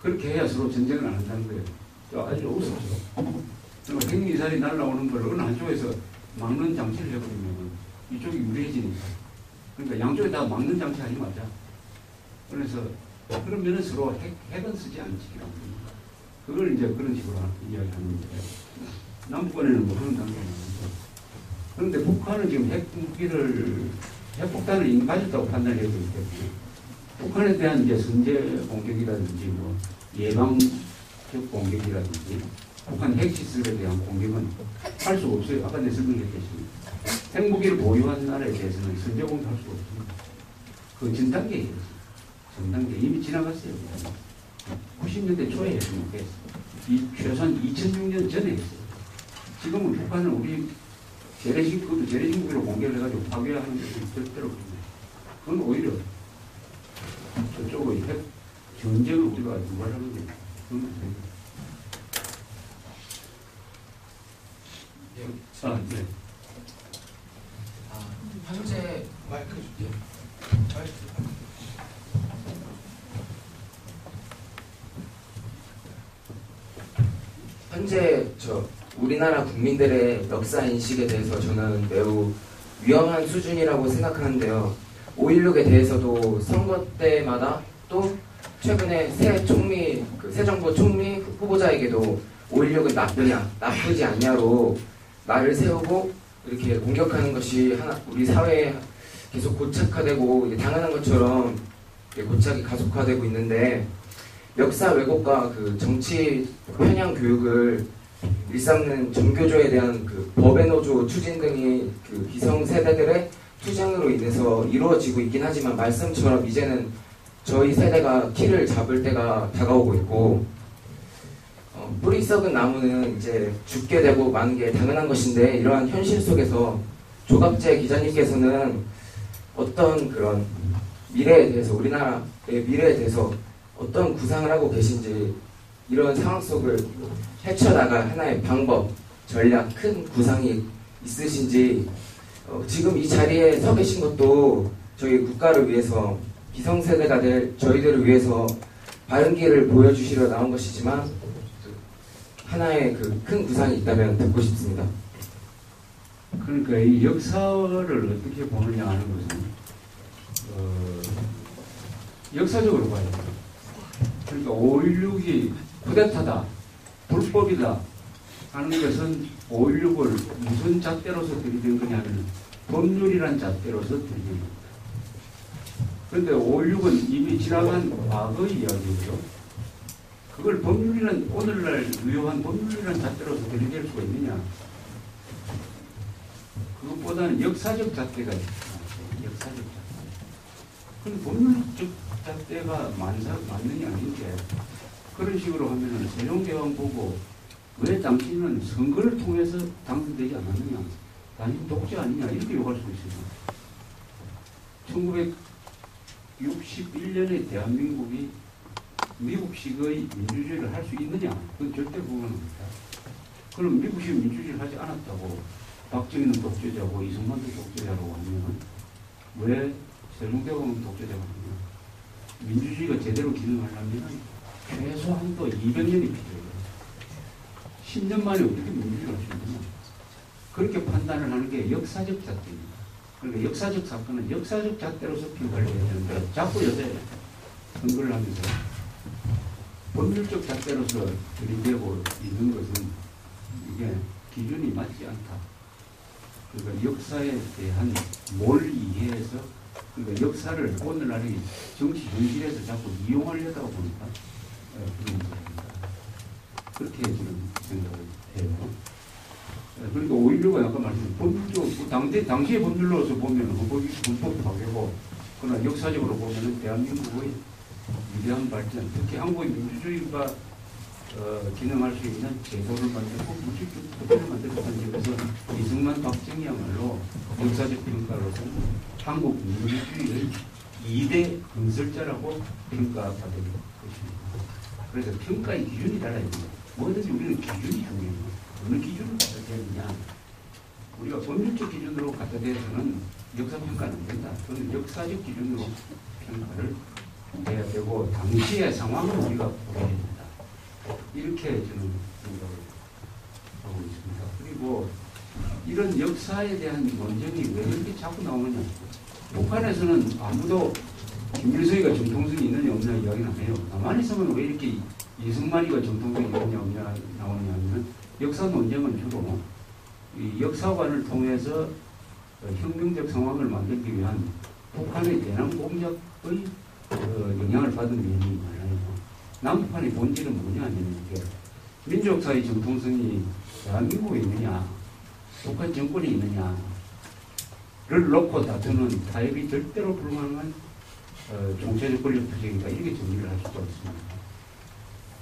그렇게 해야 서로 전쟁을 안 한다는 거예요. 아주 없었죠. 그러니까 핵미사일이 날아오는 걸 어느 한쪽에서 막는 장치를 해버리면 이쪽이 유리해지니까. 그러니까 양쪽에 다 막는 장치 하지 말자. 그래서 그러면은 서로 핵은 쓰지 않지라고 합니다. 그걸 이제 그런 식으로 이야기하는 거예요. 남북간에는 뭐 그런 단계가 있는데. 그런데 북한은 지금 핵폭탄을 이미 가졌다고 판단하고 있기 때문에 북한에 대한 이제 선제 공격이라든지 뭐 예방적 공격이라든지 북한 핵시설에 대한 공격은 할 수 없어요. 아까 내가 설명했듯이 핵무기를 보유한 나라에 대해서는 선제 공격할 수 없습니다. 그 전 단계에 있어요. 전 단계 이미 지나갔어요. 90년대 초에 했으면 됐어요. 최소한 2006년 전에 했어요. 지금은 북한은 우리 재래식, 그것도 재래식 무기로 공격을 해가지고 파괴하는 것이 절대로 없습니다. 그건 오히려 저쪽의 핵 전쟁을 우리가 유발하는 게 그런 거죠. 네. 현재 마이크 줄게요. 마이크. 현재 우리나라 국민들의 역사 인식에 대해서 저는 매우 위험한 수준이라고 생각하는데요. 5.16에 대해서도 선거 때마다 또 최근에 새 정부 총리 후보자에게도 5.16은 나쁘냐, 나쁘지 않냐로 말을 세우고 이렇게 공격하는 것이 우리 사회에 계속 고착화되고 당연한 것처럼 고착이 가속화되고 있는데 역사 왜곡과 그 정치 편향 교육을 일삼는 전교조에 대한 그 법의 노조 추진 등이 그 기성 세대들의 투쟁으로 인해서 이루어지고 있긴 하지만 말씀처럼 이제는 저희 세대가 키를 잡을 때가 다가오고 있고 뿌리 썩은 나무는 이제 죽게 되고 마는 게 당연한 것인데 이러한 현실 속에서 조갑재 기자님께서는 어떤 그런 미래에 대해서 우리나라의 미래에 대해서 어떤 구상을 하고 계신지 이런 상황 속을 헤쳐나갈 하나의 방법, 전략, 큰 구상이 있으신지 지금 이 자리에 서 계신 것도 저희 국가를 위해서 기성세대가 될 저희들을 위해서 바른 길을 보여주시려 나온 것이지만 하나의 그 큰 구상이 있다면 듣고 싶습니다. 그러니까 이 역사를 어떻게 보느냐 하는 것은 역사적으로 봐야 돼요. 그러니까 5.16이 쿠데타다, 불법이다 하는 것은 5.16을 무슨 잣대로서 들이댄 거냐면 법률이란 잣대로서 들이댄 겁니다. 그런데 5.16은 이미 지나간 과거의 이야기죠. 그걸 법률이란, 오늘날 유효한 법률이란 잣대로서 들이댈 수가 있느냐. 그것보다는 역사적 잣대가 있어요. 역사적 잣대. 근데 법률적 잣대가 맞느냐 아닌데 그런 식으로 하면은 세종대왕 보고 왜 당신은 선거를 통해서 당선되지 않았느냐, 당신 독재 아니냐 이렇게 욕할 수 있습니다. 1961년에 대한민국이 미국식의 민주주의를 할 수 있느냐? 그건 절대 불가능합니다. 그럼 미국식 민주주의를 하지 않았다고 박정희는 독재자고 이승만도 독재자라고 하면 왜 세종대왕은 독재자가 하느냐? 민주주의가 제대로 기능하려면 최소한도 200년이 필요해요. 10년 만에 어떻게 민주주의를 할 수 있느냐? 그렇게 판단을 하는 게 역사적 잣대입니다. 그러니까 역사적 사건은 역사적 잣대로서 평가를 해야 되는데 자꾸 요새 선거를 하면서 법률적 잣대로서 들이대고 있는 것은 이게 기준이 맞지 않다. 그러니까 역사에 대한 뭘 이해해서 그러니까 역사를 오늘날의 정치 현실에서 자꾸 이용하려다가 보니까 그런 것입니다. 그렇게 저는 생각을 해요. 그러니까 5.16은 아까 말씀드린 법률적, 당시의 법률로서 보면 헌법 파괴고, 그러나 역사적으로 보면 대한민국의 위대한 발전, 특히 한국의 민주주의가 기능할 수 있는 제도를 만들고 물질적 토대를 만들었다는 점에서 이승만 박정희야말로 역사적 평가로서는 한국 민주주의의 2대 건설자라고 평가받은 것입니다. 그래서 평가의 기준이 달라야 됩니다. 뭐든지 우리는 기준이 중요해요. 어느 기준으로 갖다 대느냐. 우리가 법률적 기준으로 갖다 대서는 역사 평가는 안 된다. 그건 역사적 기준으로 평가를 해야 되고 당시의 상황을 우리가 보여야 됩니다. 이렇게 저는 생각을 하고 있습니다. 그리고 이런 역사에 대한 논쟁이 왜 이렇게 자꾸 나오느냐. 북한에서는 아무도 김일성이가 정통성이 있느냐 없느냐 이야기는 안 해요. 남한에서는 왜 이렇게 이승만이가 정통성이 있느냐 없느냐 나오느냐 하면 역사 논쟁은 주로 이 역사관을 통해서 혁명적 상황을 만들기 위한 북한의 대남 공작의 영향을 받은 면이 많아요. 남북한의 본질은 뭐냐 하면 이게 민족사의 정통성이 대한민국에 있느냐 북한 정권에 있느냐를 놓고 다투는 타협이 절대로 불가능한 총체적 권력 투쟁이다. 이렇게 정리를 할 수가 있습니다.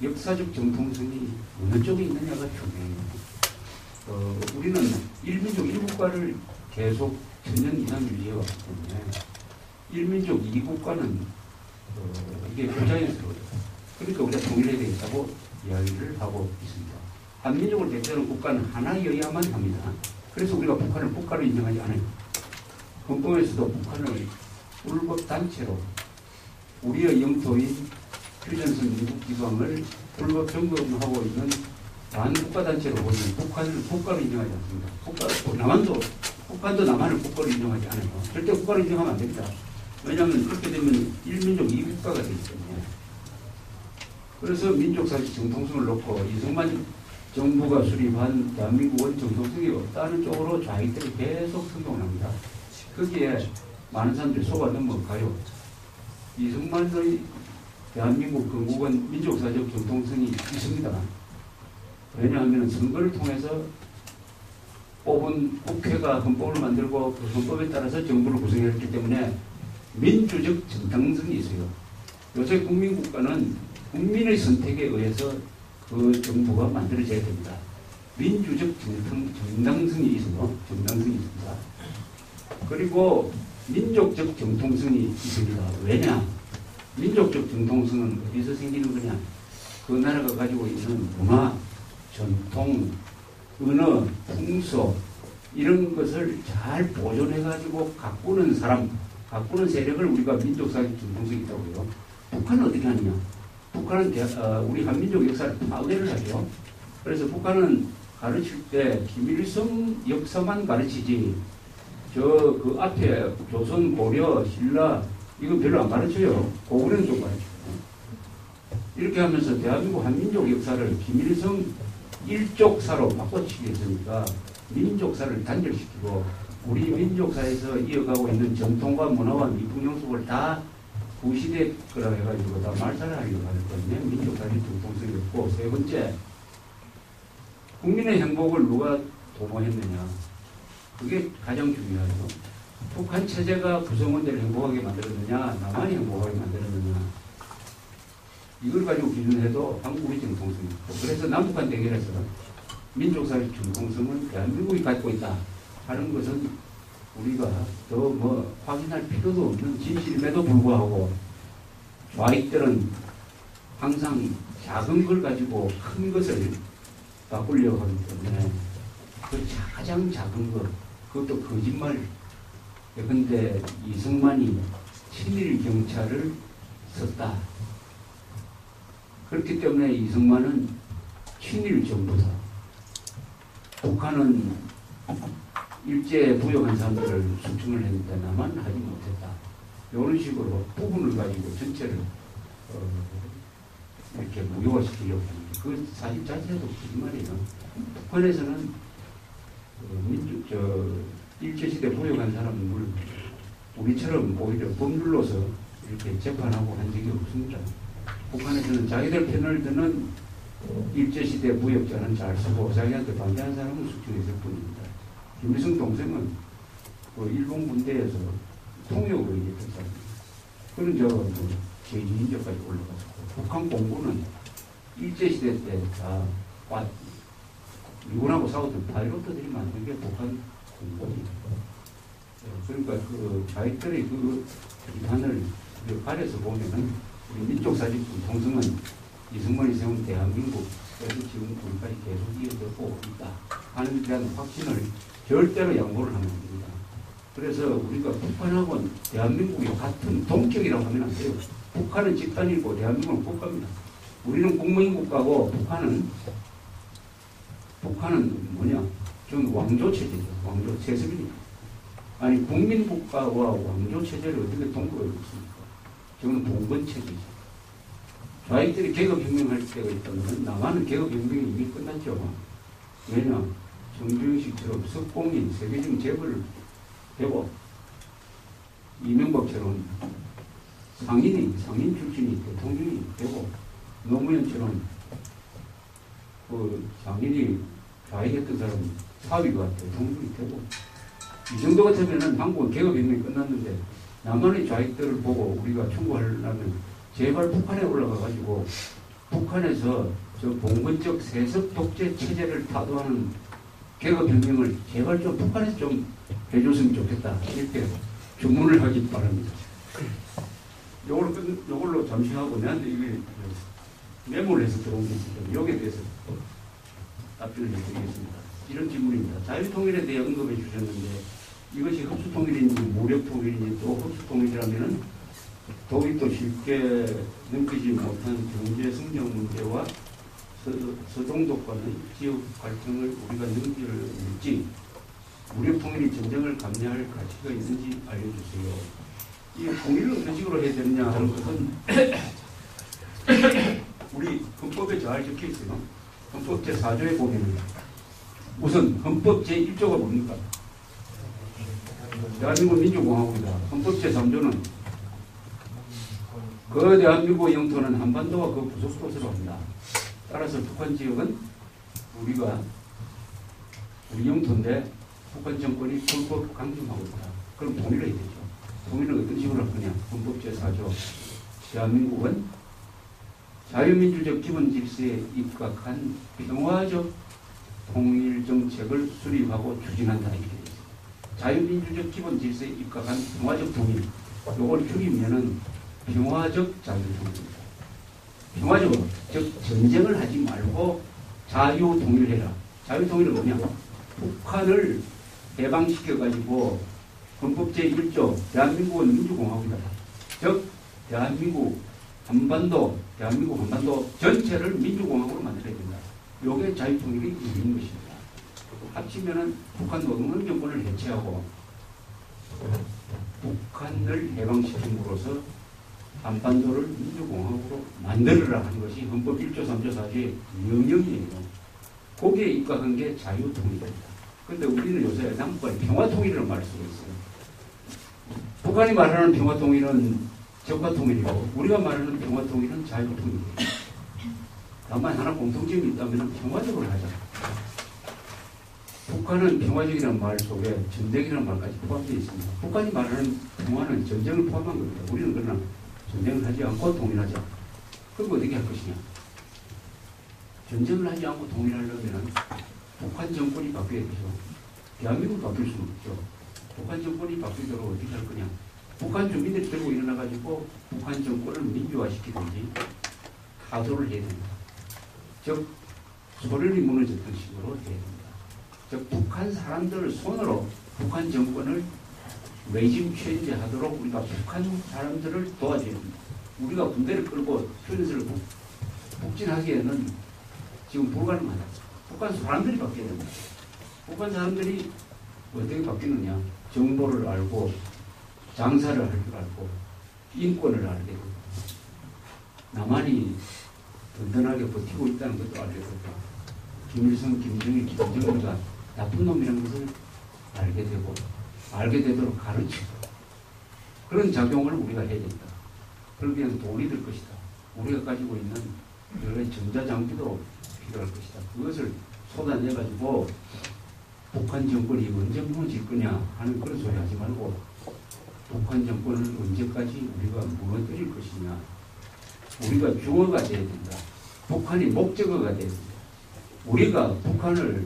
역사적 정통성이 어느 쪽에 있느냐가 중요해요. 우리는 일민족 1국가를 계속 천년 이상 유지해왔기 때문에 일민족 2국가는 이게 부자연스러워요. 그러니까 우리가 통일해야 되겠다고 이야기를 하고 있습니다. 한민족을 대표하는 국가는 하나여야만 합니다. 그래서 우리가 북한을 국가로 인정하지 않아요. 헌법에서도 북한을 불법 단체로 우리의 영토인 휴전선 미국지방을 불법 점검하고 있는 반국가단체로 보면 북한을 국가로 인정하지 않습니다. 북한도 남한을 국가로 인정하지 않아요. 절대 국가로 인정하면 안 됩니다. 왜냐하면 그렇게 되면 일민족 2국가가 되기 때문에. 그래서 민족사적 정통성을 놓고 이승만 정부가 수립한 대한민국은 정통성이 없다는 쪽으로 좌익들이 계속 선동을 합니다. 거기에 많은 사람들이 속아 넘어가요. 이승만의 대한민국 건국은 민족사적 정통성이 있습니다. 왜냐하면 선거를 통해서 뽑은 국회가 헌법을 만들고 그 헌법에 따라서 정부를 구성했기 때문에 민주적 정당성이 있어요. 요새 국민국가는 국민의 선택에 의해서 그 정부가 만들어져야 됩니다. 민주적 정당성이 있어요. 정당성이 있습니다. 그리고 민족적 정통성이 있습니다. 왜냐? 민족적 정통성은 어디서 생기는 거냐? 그 나라가 가지고 있는 문화, 전통, 언어, 풍속 이런 것을 잘 보존해가지고 가꾸는 사람, 가꾸는 세력을 우리가 민족사적 정통성이 있다고 해요. 북한은 어떻게 하느냐? 북한은 우리 한민족 역사를 파괴를 하죠. 그래서 북한은 가르칠 때 김일성 역사만 가르치지 그 앞에 조선, 고려, 신라 이건 별로 안 가르쳐요. 고구려는 좀 가르쳐요. 이렇게 하면서 대한민국 한민족 역사를 김일성 일족사로 바꿔치기했으니까 민족사를 단절시키고 우리 민족사에서 이어가고 있는 전통과 문화와 미풍용속을 다 구시대 거라 해가지고 다 말살하려고 하는 거예요. 민족사의 정통성이 없고 세 번째 국민의 행복을 누가 도모했느냐. 그게 가장 중요하죠. 북한 체제가 구성원들을 행복하게 만들었느냐, 남한이 행복하게 만들었느냐. 이걸 가지고 기준해도 한국의 정통성이 있고, 그래서 남북한 대결에서 민족사의 정통성은 대한민국이 갖고 있다 하는 것은 우리가 더 확인할 필요도 없는 진실임에도 불구하고 좌익들은 항상 작은 걸 가지고 큰 것을 바꾸려고 하기 때문에 그 가장 작은 것, 그것도 거짓말. 그런데 이승만이 친일 경찰을 썼다. 그렇기 때문에 이승만은 친일 정부다. 북한은 일제 부역한 사람들을 숙청을 했는데 남한은 하지 못했다. 이런 식으로 부분을 가지고 전체를 이렇게 무효화시키려고 하는 그 사실 자체도 거짓말이에요. 북한에서는 일제시대 부역한 사람을 우리처럼 오히려 법률로서 이렇게 재판하고 한 적이 없습니다. 북한에서는 자기들 편을 드는 일제시대 무역자는 잘 쓰고 자기한테 반대하는 사람은 숙청했을 뿐입니다. 김일성 동생은 그 일본 군대에서 통역으로 일했던 사람입니다. 그런 제지인적까지 올라갔고 북한 공군은 일제시대 때 다 미군하고 싸웠던 파일럿들이 만든 게 북한 공군이에요. 그러니까 그 자기들의 그 비판을 가려서 보면은 우리 민족 사직품 통성은 이승만이 세운 대한민국에서 지금 우리까지 계속 이어져고 있다 하는 데 대한 확신을 절대로 양보를 하면 안 됩니다. 그래서 우리가 북한하고 대한민국이 같은 동격이라고 하면 안 돼요. 북한은 집단이고 대한민국은 국가입니다. 우리는 국민 국가고 북한은 뭐냐? 저는 왕조 체제죠. 왕조 세습이니까. 아니 국민 국가와 왕조 체제를 어떻게 동거해 있습니까? 저는 봉건 체제죠. 좌익들이 개혁혁명할 때가 있다면 남한은 개혁혁명이 이미 끝났죠. 왜냐? 정주영식처럼 석공인 세계적인 재벌을 되고 이명박처럼 상인 출신이 대통령이 되고 노무현처럼 그 상인이 좌익했던 사람이 사위가 대통령이 되고 이 정도 같으면은 한국은 개혁혁명이 끝났는데 남한의 좌익들을 보고 우리가 충고하려면 제발 북한에 올라가가지고 북한에서 저 봉건적 세습 독재 체제를 타도하는 개혁혁명을 제발 좀 북한에서 좀 해줬으면 좋겠다 이렇게 주문을 하기 바랍니다. 요걸로 잠시 하고 내한테 이게 메모를 해서 들어온 게 있습니다. 여기에 대해서 답변을 해드리겠습니다. 이런 질문입니다. 자유통일에 대해 언급해 주셨는데 이것이 흡수통일인지 무력통일인지 또 흡수통일이라면은 독일도 쉽게 넘기지 못한 경제 성장 문제와 서동독과는 지역 갈등을 우리가 넘길지 무력통일이 전쟁을 감내할 가치가 있는지 알려주세요. 이 통일을 어떤 식으로 해야 되느냐 하는 것은 우리 헌법에 잘 적혀 있어요. 헌법 제4조에 보면 우선 헌법 제1조가 뭡니까? 대한민국 민주공화국이다. 헌법 제3조는 그 대한민국 영토는 한반도와 그 부속도서로 합니다. 따라서 북한 지역은 우리가 우리 영토인데 북한 정권이 불법 강점하고 있다. 그럼 통일을 해야 되죠. 통일은 어떤 식으로 할 거냐? 헌법 제4조 대한민국은 자유민주적 기본 질서에 입각한 평화적 통일 정책을 수립하고 추진한다 이렇게 되어 있습니다. 자유민주적 기본 질서에 입각한 평화적 통일. 이걸 줄이면은 평화적 자유통일입니다. 평화적으로 즉 전쟁을 하지 말고 자유통일해라. 자유통일은 뭐냐? 북한을 해방시켜가지고 헌법 제1조 대한민국은 민주공화국이다. 즉 대한민국 한반도 전체를 민주공화국으로 만들어야 된다. 이게 자유통일이 이루어진 것입니다. 합치면은 북한 노동당 정권을 해체하고 북한을 해방시킴으로써 한반도를 민주공화국으로 만들어라 하는 것이 헌법 1조, 3조, 4조의 명령이에요. 거기에 입각한 게 자유통일입니다. 그런데 우리는 요새 남북간의 평화통일이라는 말을 쓰고 있어요. 북한이 말하는 평화통일은 적화통일이고 우리가 말하는 평화통일은 자유통일이에요. 다만 하나 공통점이 있다면 평화적으로 하자. 북한은 평화적이라는 말 속에 전쟁이라는 말까지 포함되어 있습니다. 북한이 말하는 평화는 전쟁을 포함한 겁니다. 우리는 그러나 전쟁을 하지 않고 통일하자. 그럼 어떻게 할 것이냐? 전쟁을 하지 않고 통일하려면 북한 정권이 바뀌어야 되죠. 대한민국은 바뀔 수는 없죠. 북한 정권이 바뀌도록 어떻게 할 거냐? 북한 주민들이 들고 일어나가지고 북한 정권을 민주화시키든지 하도를 해야 됩니다. 즉 소련이 무너졌던 식으로 해야 됩니다. 즉 북한 사람들을 손으로 북한 정권을 레짐 체인지 하도록 우리가 북한 사람들을 도와줘야 됩니다. 우리가 군대를 끌고 휴전선을 북진하기에는 지금 불가능하다. 북한 사람들이 바뀌어야 됩니다. 북한 사람들이 어떻게 바뀌느냐? 정보를 알고 장사를 할 줄 알고 인권을 알게 되고 남한이 든든하게 버티고 있다는 것도 알게 되고 김일성, 김정일, 김정일가 나쁜 놈이라는 것을 알게 되고 알게 되도록 가르치고 그런 작용을 우리가 해야 된다. 그러기 위해서 돈이 들 것이다. 우리가 가지고 있는 여러 가지 전자장비도 필요할 것이다. 그것을 쏟아내가지고 북한 정권이 언제 무너질 거냐 하는 그런 소리 하지 말고 북한 정권을 언제까지 우리가 무너뜨릴 것이냐. 우리가 주어가 돼야 된다. 북한이 목적어가 됩니다. 우리가 북한을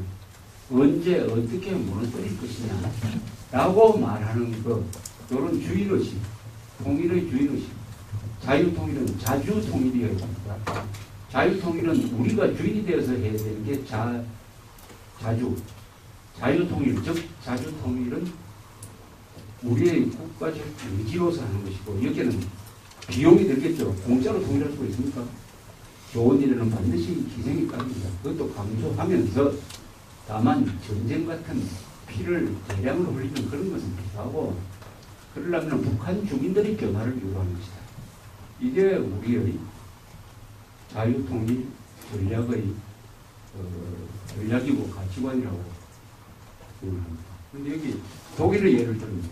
언제 어떻게 무너뜨릴 것이냐 라고 말하는 것, 이런 주의의식, 통일의 주의의식. 자유통일은 자주통일이어야 됩니다. 자유통일은 우리가 주인이 되어서 해야 되는 게 자주. 자유통일, 즉 자주통일은 우리의 국가적 의지로서 하는 것이고, 여기에는 비용이 들겠죠. 공짜로 통일할 수가 있습니까? 좋은 일에는 반드시 희생이 따릅니다. 그것도 강조하면서, 다만 전쟁 같은 피를 대량으로 흘리는 그런 것은 필요하고, 그러려면 북한 주민들이 변화를 요구하는 것이다. 이게 우리의 자유통일 전략이고 가치관이라고 생각합니다. 그런데 여기 독일의 예를 들면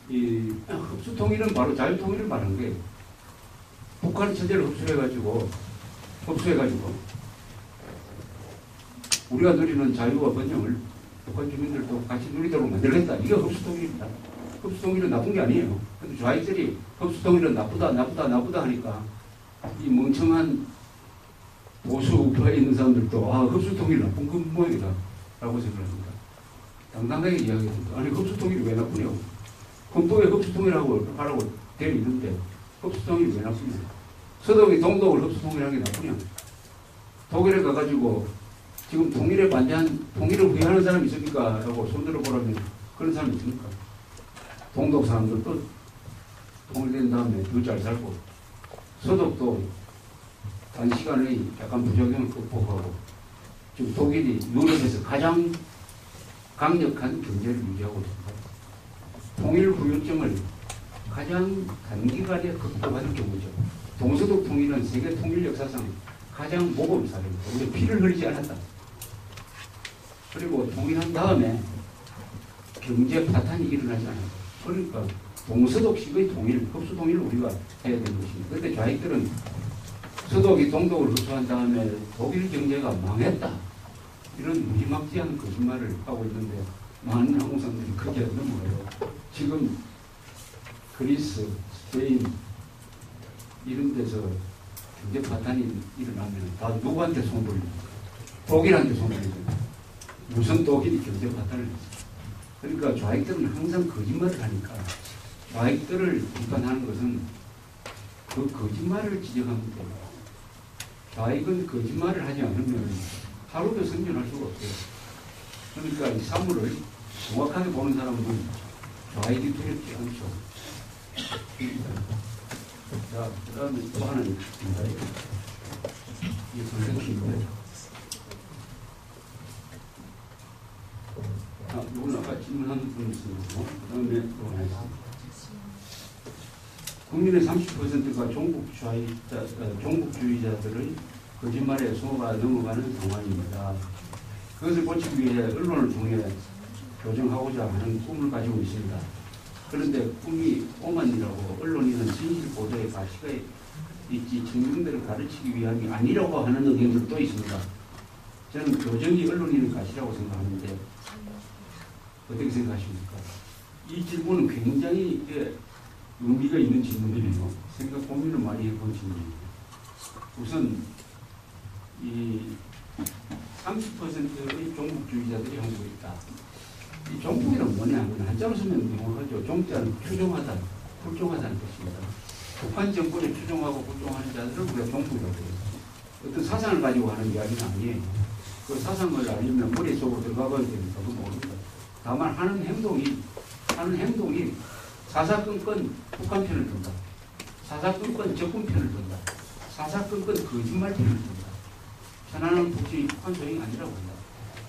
이 흡수통일은 바로 자유통일을 말하는 게, 북한의 체제를 흡수해가지고 우리가 누리는 자유와 번영을 북한 주민들도 같이 누리도록 만들겠다. 이게 흡수통일입니다. 흡수통일은 나쁜 게 아니에요. 근데 좌익들이 흡수통일은 나쁘다 하니까 이 멍청한 보수 우파에 있는 사람들도 흡수통일 나쁜 건 모양이다 라고 생각합니다. 당당하게 이야기합니다. 아니, 흡수통일이 왜 나쁘냐고. 헌법에 흡수통일하고 하라고 되어 있는데 흡수통일이 왜 나쁘냐. 서독이 동독을 흡수통일하는 게 나쁘냐. 독일에 가가지고 지금 통일을 후회하는 사람이 있습니까? 라고 손들어 보라면 그런 사람이 있습니까? 동독 사람들도 통일된 다음에 더 잘 살고, 서독도 단시간에 약간 부작용을 극복하고, 지금 독일이 유럽에서 가장 강력한 경제를 유지하고 있습니다. 통일 후유증을 가장 단기간에 극복하는 경우죠. 동서독 통일은 세계 통일 역사상 가장 모범 사례입니다. 우리 피를 흘리지 않았다. 그리고 통일한 다음에 경제 파탄이 일어나지 않았다. 그러니까 동서독식의 통일, 흡수 통일을 우리가 해야 되는 것입니다. 그런데 좌익들은 서독이 동독을 흡수한 다음에 독일 경제가 망했다. 이런 무지막지한 거짓말을 하고 있는데, 많은 한국 사람들이 크게 넘어가요. 지금 그리스, 스페인 이런 데서 경제 파탄이 일어나면 다 누구한테 손 돌립니까? 독일한테 손 돌립니다. 무슨 독일이 경제 파탄을 했습니까? 그러니까 좌익들은 항상 거짓말을 하니까, 좌익들을 비판하는 것은 그 거짓말을 지적하면 돼요. 좌익은 거짓말을 하지 않으면 하루도 생존할 수가 없어요. 그러니까 이 사물을 정확하게 보는 사람은 좌익이 두렵지 않죠. 자, 그 다음에 또 하나 있습니다. 이 선생님인데, 이건 아까 질문한 분 있습니다. 그 다음에 또 하나 있습니다. 국민의 30%가 종북주의자들의 거짓말에 속아 넘어가는 상황입니다. 그것을 고치기 위해 언론을 통해 교정하고자 하는 꿈을 가지고 있습니다. 그런데 꿈이 오만이라고, 언론인은 진실 보도의 가치가 있지 청중들을 가르치기 위함이 아니라고 하는 의견들도 있습니다. 저는 교정이 언론인의 가치라고 생각하는데 어떻게 생각하십니까? 이 질문은 굉장히 의미가 있는 질문이네요. 고민을 많이 해본 질문입니다. 우선 이 30%의 종북주의자들이 한국에 있다. 이 종북이란 뭐냐면 한자로 쓰면 명확하죠. 종자는 추종하다, 불종하다는 뜻입니다. 북한 정권에 추종하고 불종하는 자들을 우리가 종북이라고 해요. 어떤 사상을 가지고 하는 이야기는 아니에요. 그 사상을 알려면 머릿속으로 들어가봐야 되니까 그건 모릅니다. 다만 하는 행동이 사사건건 북한 편을 든다. 사사건건 적군 편을 든다. 사사건건 거짓말 편을 든다. 편안한 북진이 북한 소행이 아니라고 한다.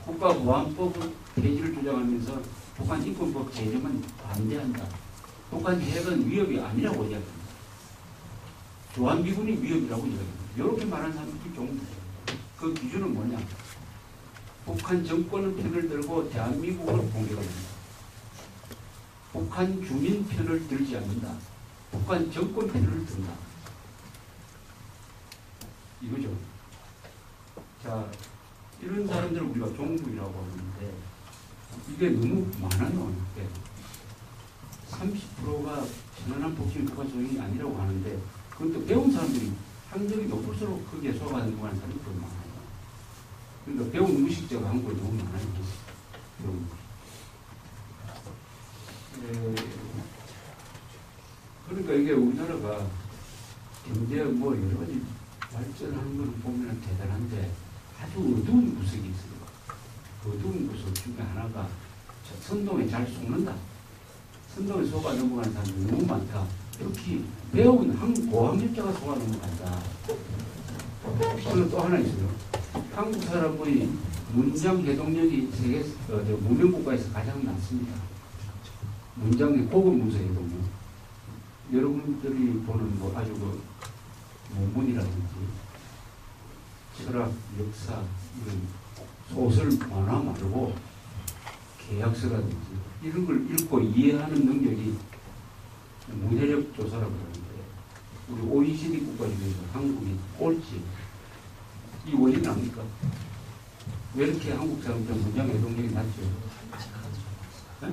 국가보안법 폐지를 주장하면서 북한 인권법 제정은 반대한다. 북한 핵은 위협이 아니라고 이야기합니다. 주한미군이 위협이라고 이야기합니다. 이렇게 말하는 사람들이 종북이에요. 그 기준은 뭐냐? 북한 정권의 편을 들고 대한민국을 공격합니다. 북한 주민 편을 들지 않는다. 북한 정권 편을 든다. 이거죠. 자, 이런 사람들을 우리가 종북이라고 하는데 이게 너무 많아요. 30%가 편안한 복지 국가 소행이 아니라고 하는데 그건 또 배운 사람들이 학력이 높을수록 그게 소가 넘어가는 사람이 더 많아요. 그러니까 배운 무식자가 한국에 너무 많아요. 배운 그러니까 이게 우리나라가 경제 뭐 여러 가지 발전하는 걸 보면 대단한데 아주 어두운 구석이 있어요. 어두운 구석 중에 하나가 선동에 잘 속는다. 선동에 속아 넘어가는 사람들이 너무 많다. 특히 배운 고학력자가 속아 넘어간다. 그리고 또 하나 있어요. 한국 사람의 문장 해동력이 세계 문명국가에서 가장 낮습니다. 문장의 고급 문서 해동력. 여러분들이 보는 뭐 아주 그 논문이라든지 철학, 역사 이런 소설, 만화 말고 계약서라든지 이런 걸 읽고 이해하는 능력이 문해력 조사라고 하는데 우리 OECD 국가 중에서 한국이 꼴찌. 이 원인은 압니까? 왜 이렇게 한국 사람들 문장 해동력이 낮죠? 네?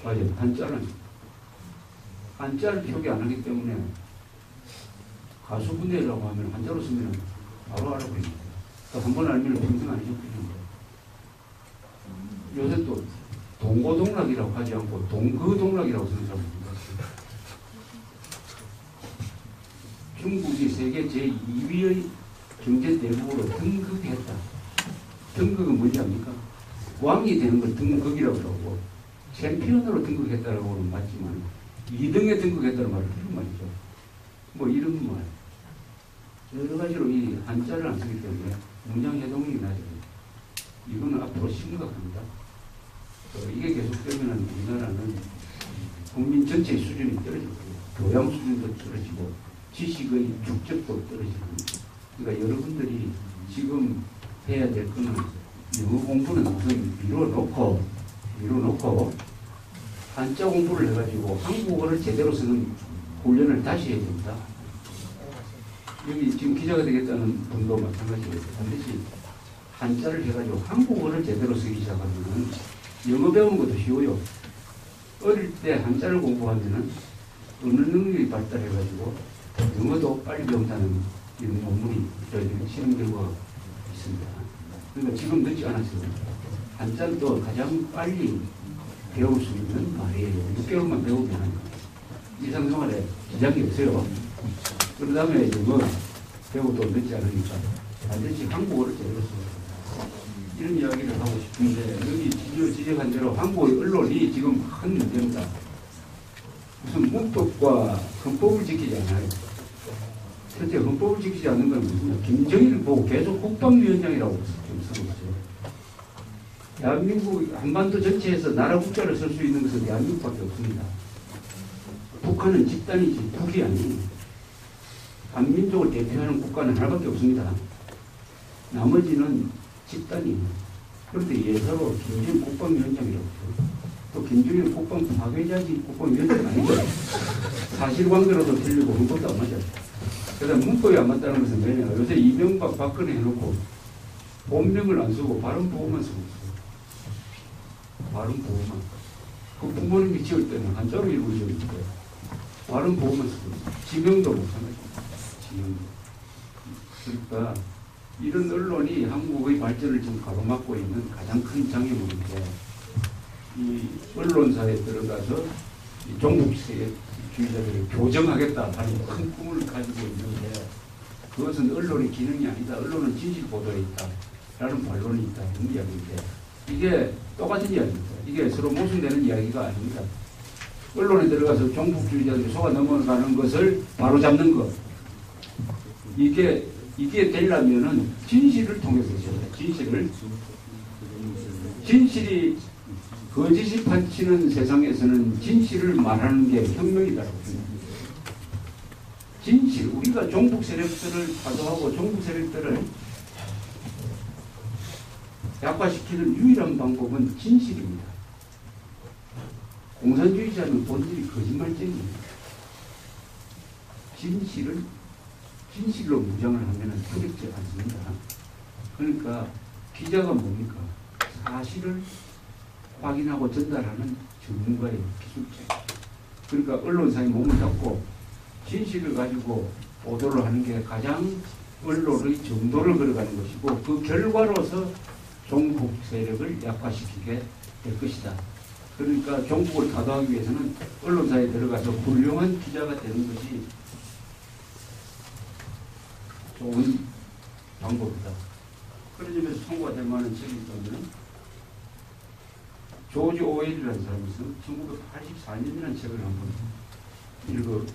맞아요. 한자를 표기 안 하기 때문에 가수분해라고 하면 한자로 쓰면 바로 알아버립니다. 한 번 알면 평생 안 잊어버리는데 요새 또 동고동락이라고 하지 않고 동거동락이라고 쓰는 사람입니다. 중국이 세계 제2위의 경제 대국으로 등극했다. 등극은 뭔지 압니까? 왕이 되는 걸 등극이라고 하고 챔피언으로 등극했다라고는 맞지만 2등에 등극했다는 말은 그런 말이죠. 뭐 이런 말. 여러 가지로 이 한자를 안 쓰기 때문에 문장 해동이 낮아요. 이거는 앞으로 심각합니다. 이게 계속되면 우리나라는 국민 전체의 수준이 떨어질 거예요. 교양 수준도 떨어지고 지식의 축적도 떨어지고. 그러니까 여러분들이 지금 해야 될 거는 영어 공부는 우선 미뤄놓고 한자 공부를 해가지고 한국어를 제대로 쓰는 훈련을 다시 해야 됩니다. 여기 지금 기자가 되겠다는 분도 마찬가지로 반드시 한자를 해가지고 한국어를 제대로 쓰기 시작하면 영어 배우는 것도 쉬워요. 어릴 때 한자를 공부하면 언어 능력이 발달해가지고 영어도 빨리 배운다는 이런 논문이 실험 결과가 있습니다. 그러니까 지금 늦지 않았어요. 한자는 또 가장 빨리 배울 수 있는 말이에요. 6개월만 배우면 일상생활에 지장이 없어요. 그 다음에 영어 배우도 늦지 않으니까 반드시 한국어를 제대로 써요. 이런 이야기를 하고 싶은데 여기 지적한 대로 한국 언론이 지금 큰 문제입니다. 무슨 문법과 헌법을 지키지 않아요. 실제 헌법을 지키지 않는 건 무슨 김정일을 보고 계속 국방위원장이라고 좀 쓰고 있어요. 대한민국 한반도 전체에서 나라 국자를 쓸 수 있는 것은 대한민국밖에 없습니다. 북한은 집단이지 북이 아니에요. 한민족을 대표하는 국가는 하나밖에 없습니다. 나머지는 집단이에요. 그런데 예사로 김정일 국방위원장이라고 해요. 또 김정일 국방 파괴자지 국방위원장 아니죠. 사실관계로도 틀리고 헌법도 안 맞아요. 그래서 문법이 안 맞다는 것은 왜냐? 요새 이명박 박근혜 해놓고 본명을 안 쓰고 발음보호만 쓰고 있어요. 발음보호만. 그 부모님이 지을 때는 한자로 읽으셔야 돼요. 발음보호만 쓰고 있어요. 지명도 못하는 지명도. 그러니까 이런 언론이 한국의 발전을 지금 가로막고 있는 가장 큰 장애물인데 이 언론사에 들어가서 이 종북주의자들을 교정하겠다 하는 큰 꿈을 가지고 있는데 그것은 언론의 기능이 아니다. 언론은 진실 보도에 있다. 라는 반론이 있다. 이런 이야기인데 이게 똑같은 이야기입니다. 이게 서로 모순되는 이야기가 아닙니다. 언론에 들어가서 종북주의자들이 속아 넘어가는 것을 바로잡는 것. 이게 되려면은 진실을 통해서 진실을 진실이 거짓이 판치는 세상에서는 진실을 말하는 게 혁명이다라고 생각합니다. 진실, 우리가 종북 세력들을 파도하고 종북 세력들을 약화시키는 유일한 방법은 진실입니다. 공산주의자는 본질이 거짓말쟁이입니다. 진실로 무장을 하면 두렵지 않습니다. 그러니까 기자가 뭡니까? 사실을 확인하고 전달하는 전문가의 기술자. 그러니까 언론사의 몸을 잡고 진실을 가지고 보도를 하는 게 가장 언론의 정도를 걸어가는 것이고 그 결과로서 종북 세력을 약화시키게 될 것이다. 그러니까 종북을 타도하기 위해서는 언론사에 들어가서 훌륭한 기자가 되는 것이 좋은 방법이다. 그런 점에서 통과가 될 만한 책이 있다면 조지 오웰이라는 사람이 있어 1984년이라는 책을 한번 읽어보고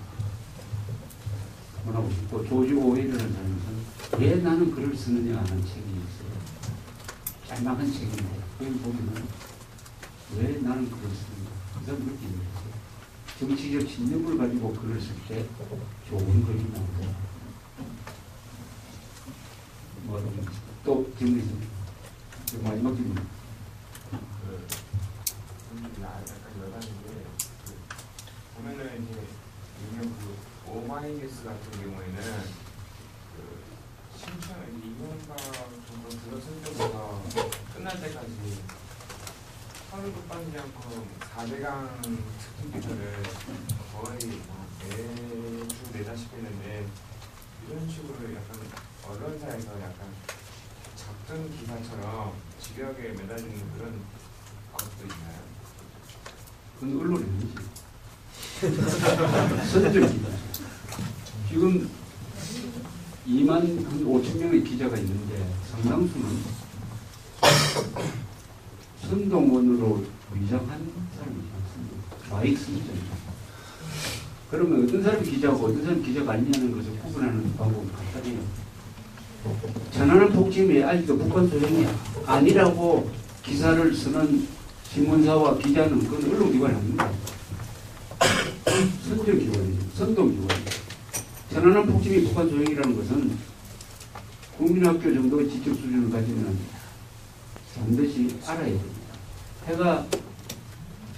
싶고 조지 오웰이라는 사람이 있어 왜 나는 글을 쓰느냐 하는 책이 있어요. 짤막한 책인데 거기 보면 왜 나는 글을 쓰는가 그 사람 그렇게 얘기했어요. 정치적 신념을 가지고 글을 쓸 때 좋은 글이 나오고 또 질문 있습니다. 마지막 질문. 약간 여담인데 보면은 이제 유명 오마이뉴스 같은 경우에는 신청 이명박 정부 들어선 때부터 끝날 때까지 서울급반장품 4대강 특집 기사를 거의 매주 내다시피 했는데 이런 식으로 약간 언론사에서 약간 작전 기사처럼 집요하게 매달리는 그런 것도 있나요? 그건 언론이 아니지. 선정기다. 지금 2만 5천 명의 기자가 있는데 상당수는 선동원으로 위장한 사람이지 않습니다. 좌익 선정이다. 그러면 어떤 사람이 기자고 어떤 사람이 기자가 아니냐는 것을 구분하는 방법은 간단해요. 천안함 폭침이 아직도 북한 소행이 아니라고 기사를 쓰는 신문사와 기자는 그건 언론기관이 아닙니다. 선정기관이죠. 선동기관이죠. 천안함 폭침이 북한 소행이라는 것은 국민학교 정도의 지적 수준을 가지면 반드시 알아야 됩니다. 해가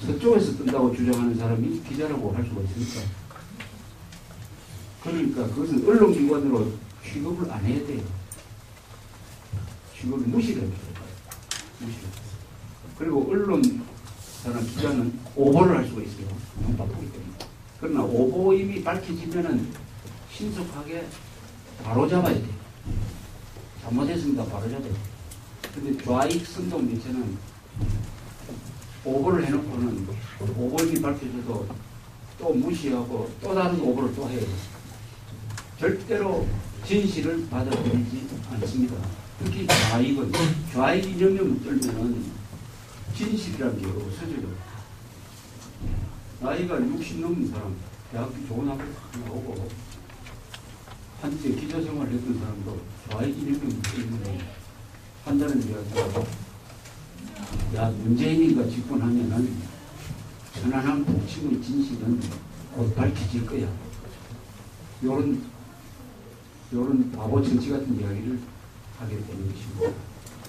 서쪽에서 뜬다고 주장하는 사람이 기자라고 할 수가 있습니까? 그러니까 그것은 언론기관으로 취급을 안 해야 돼요. 취급을 무시를 해야 돼요. 무시를. 그리고 언론사나 기자는 오보를 할 수가 있어요. 너무 바쁘기 때문에. 그러나 오보임이 밝혀지면은 신속하게 바로 잡아야 돼요. 잘못했습니다. 바로 잡아야 돼요. 근데 좌익 선동 매체는 오보를 해놓고는 오보임이 밝혀져도 또 무시하고 또 다른 오보를 또 해요. 절대로 진실을 받아들이지 않습니다. 특히 좌익은 좌익 이념을 떨면은 진실이라는 게 없어져요. 나이가 60 넘은 사람, 대학교 좋은 학교 나오고 한때 기자 생활을 했던 사람도 좌익 이념을 떨면 한다는 이야기가 야 문재인이가 집권하면은 천안함 폭침의 진실은 곧 밝혀질 거야. 요런 바보 정치 같은 이야기를 하게 되는 것이고,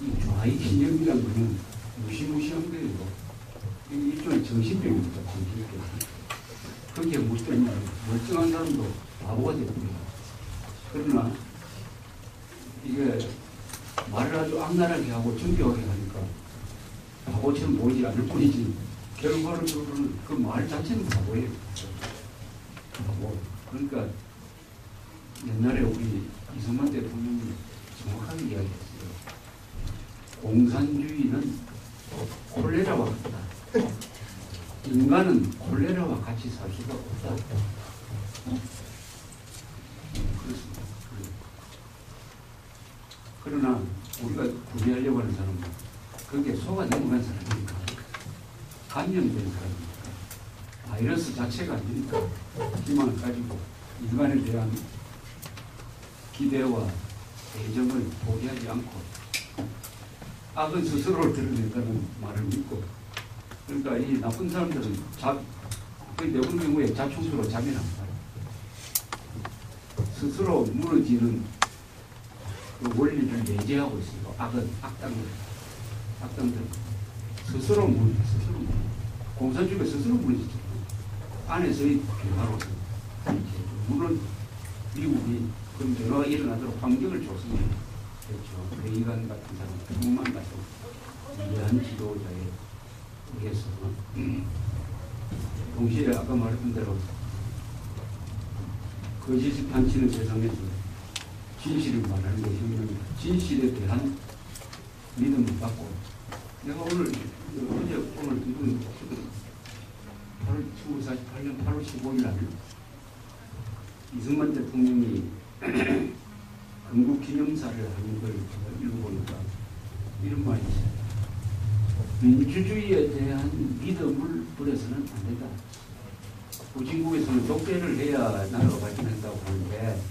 이 좌익 신념이란 거는 무시무시한 거예요. 일종의 정신병입니다. 정신병. 그렇게 무시되면 멀쩡한 사람도 바보가 됩니다. 그러나 이게 말을 아주 악랄하게 하고 정교하게 하니까 바보처럼 보이지 않을 뿐이지 결과로는 그 말 자체는 바보예요. 바보. 그러니까 옛날에 우리 이승만 대통령이 정확하게 이야기했어요. 공산주의는 콜레라와 같다. 인간은 콜레라와 같이 살 수가 없다. 그렇습니다. 그러나 우리가 구매하려고 하는 사람은 그게 속아 넘어간 사람이니까 감염된 사람이니까 바이러스 자체가 아니니까 희망을 가지고 인간에 대한 기대와 애정을 포기하지 않고 악은 스스로를 드러낸다는 말을 믿고 그러니까 이 나쁜 사람들은 거의 대부분 경우에 자충수로 자멸합니다. 스스로 무너지는 그 원리를 내재하고 있어요. 악은 악당들 스스로 공산주의가 스스로 무너지죠. 안에서의 변화로서 물론 미국이 그런 변화가 일어나도록 환경을 줬으면 됐죠. 레이간 같은 사람, 트루먼 같은 위대한 지도자에 의해서 동시에 아까 말했던 대로 거짓이 판치는 세상에서 진실을 말하는 것이 진실에 대한 믿음을 갖고 내가 오늘 이분 1948년 8월 15일 날 이승만 대통령이 건국기념사를 하는 걸 제가 읽어보니까 이런 말이 있어요. 민주주의에 대한 믿음을 버려서는 안 된다. 후진국에서는 독재를 해야 나라가 발전한다고 하는데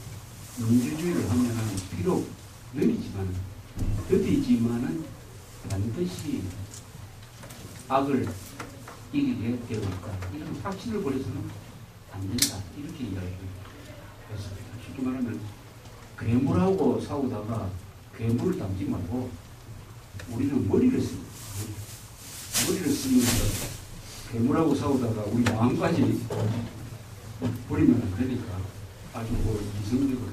민주주의를 하면은 비록 느리지만 더디지만은 반드시 악을 이기게 되어 있다. 이런 확신을 버려서는 안 된다. 이렇게 이야기했습니다. 쉽게 말하면 괴물하고 싸우다가 괴물을 담지 말고 우리는 머리를 쓰면서 괴물하고 싸우다가 우리 마음까지 버리면 안 되니까 아주 이성적으로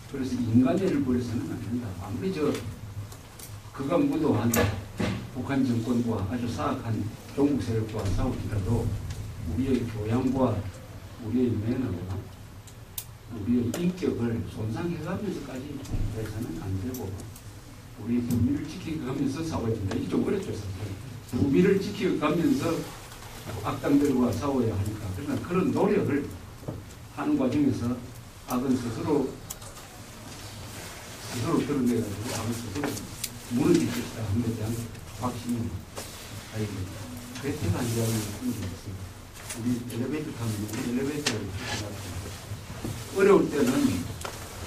그래서 인간애를 버려서는 안 된다. 아무리 극악무도한 북한 정권과 아주 사악한 종북 세력과 싸우더라도 우리의 교양과 우리의 매너와 우리의 인격을 손상해가면서까지 해서는 안 되고 우리 국민을 지켜가면서 싸워야 된다. 이게 좀 어렵죠. 국민을 지켜가면서 악당들과 싸워야 하니까 그러나 그런 노력을 하는 과정에서 악은 스스로 드러내가지고 악은 스스로 무너질 것이다 하는 것에 대한 확신이 아니고 그때가 이야기를 하는 게 있습니다. 우리 엘리베이터 타면 우리 엘리베이터를 생각합니다. 어려울 때는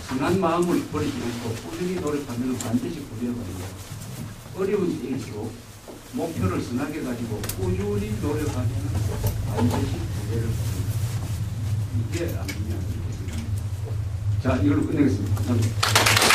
선한 마음을 버리지 않고 꾸준히 노력하면 반드시 구제가 됩니다. 어려운 때일수록 목표를 선하게 가지고 꾸준히 노력하면 반드시 구제를 받습니다. 이게 아니냐 이렇게 생각합니다. 자, 이걸로 끝내겠습니다. 감사합니다.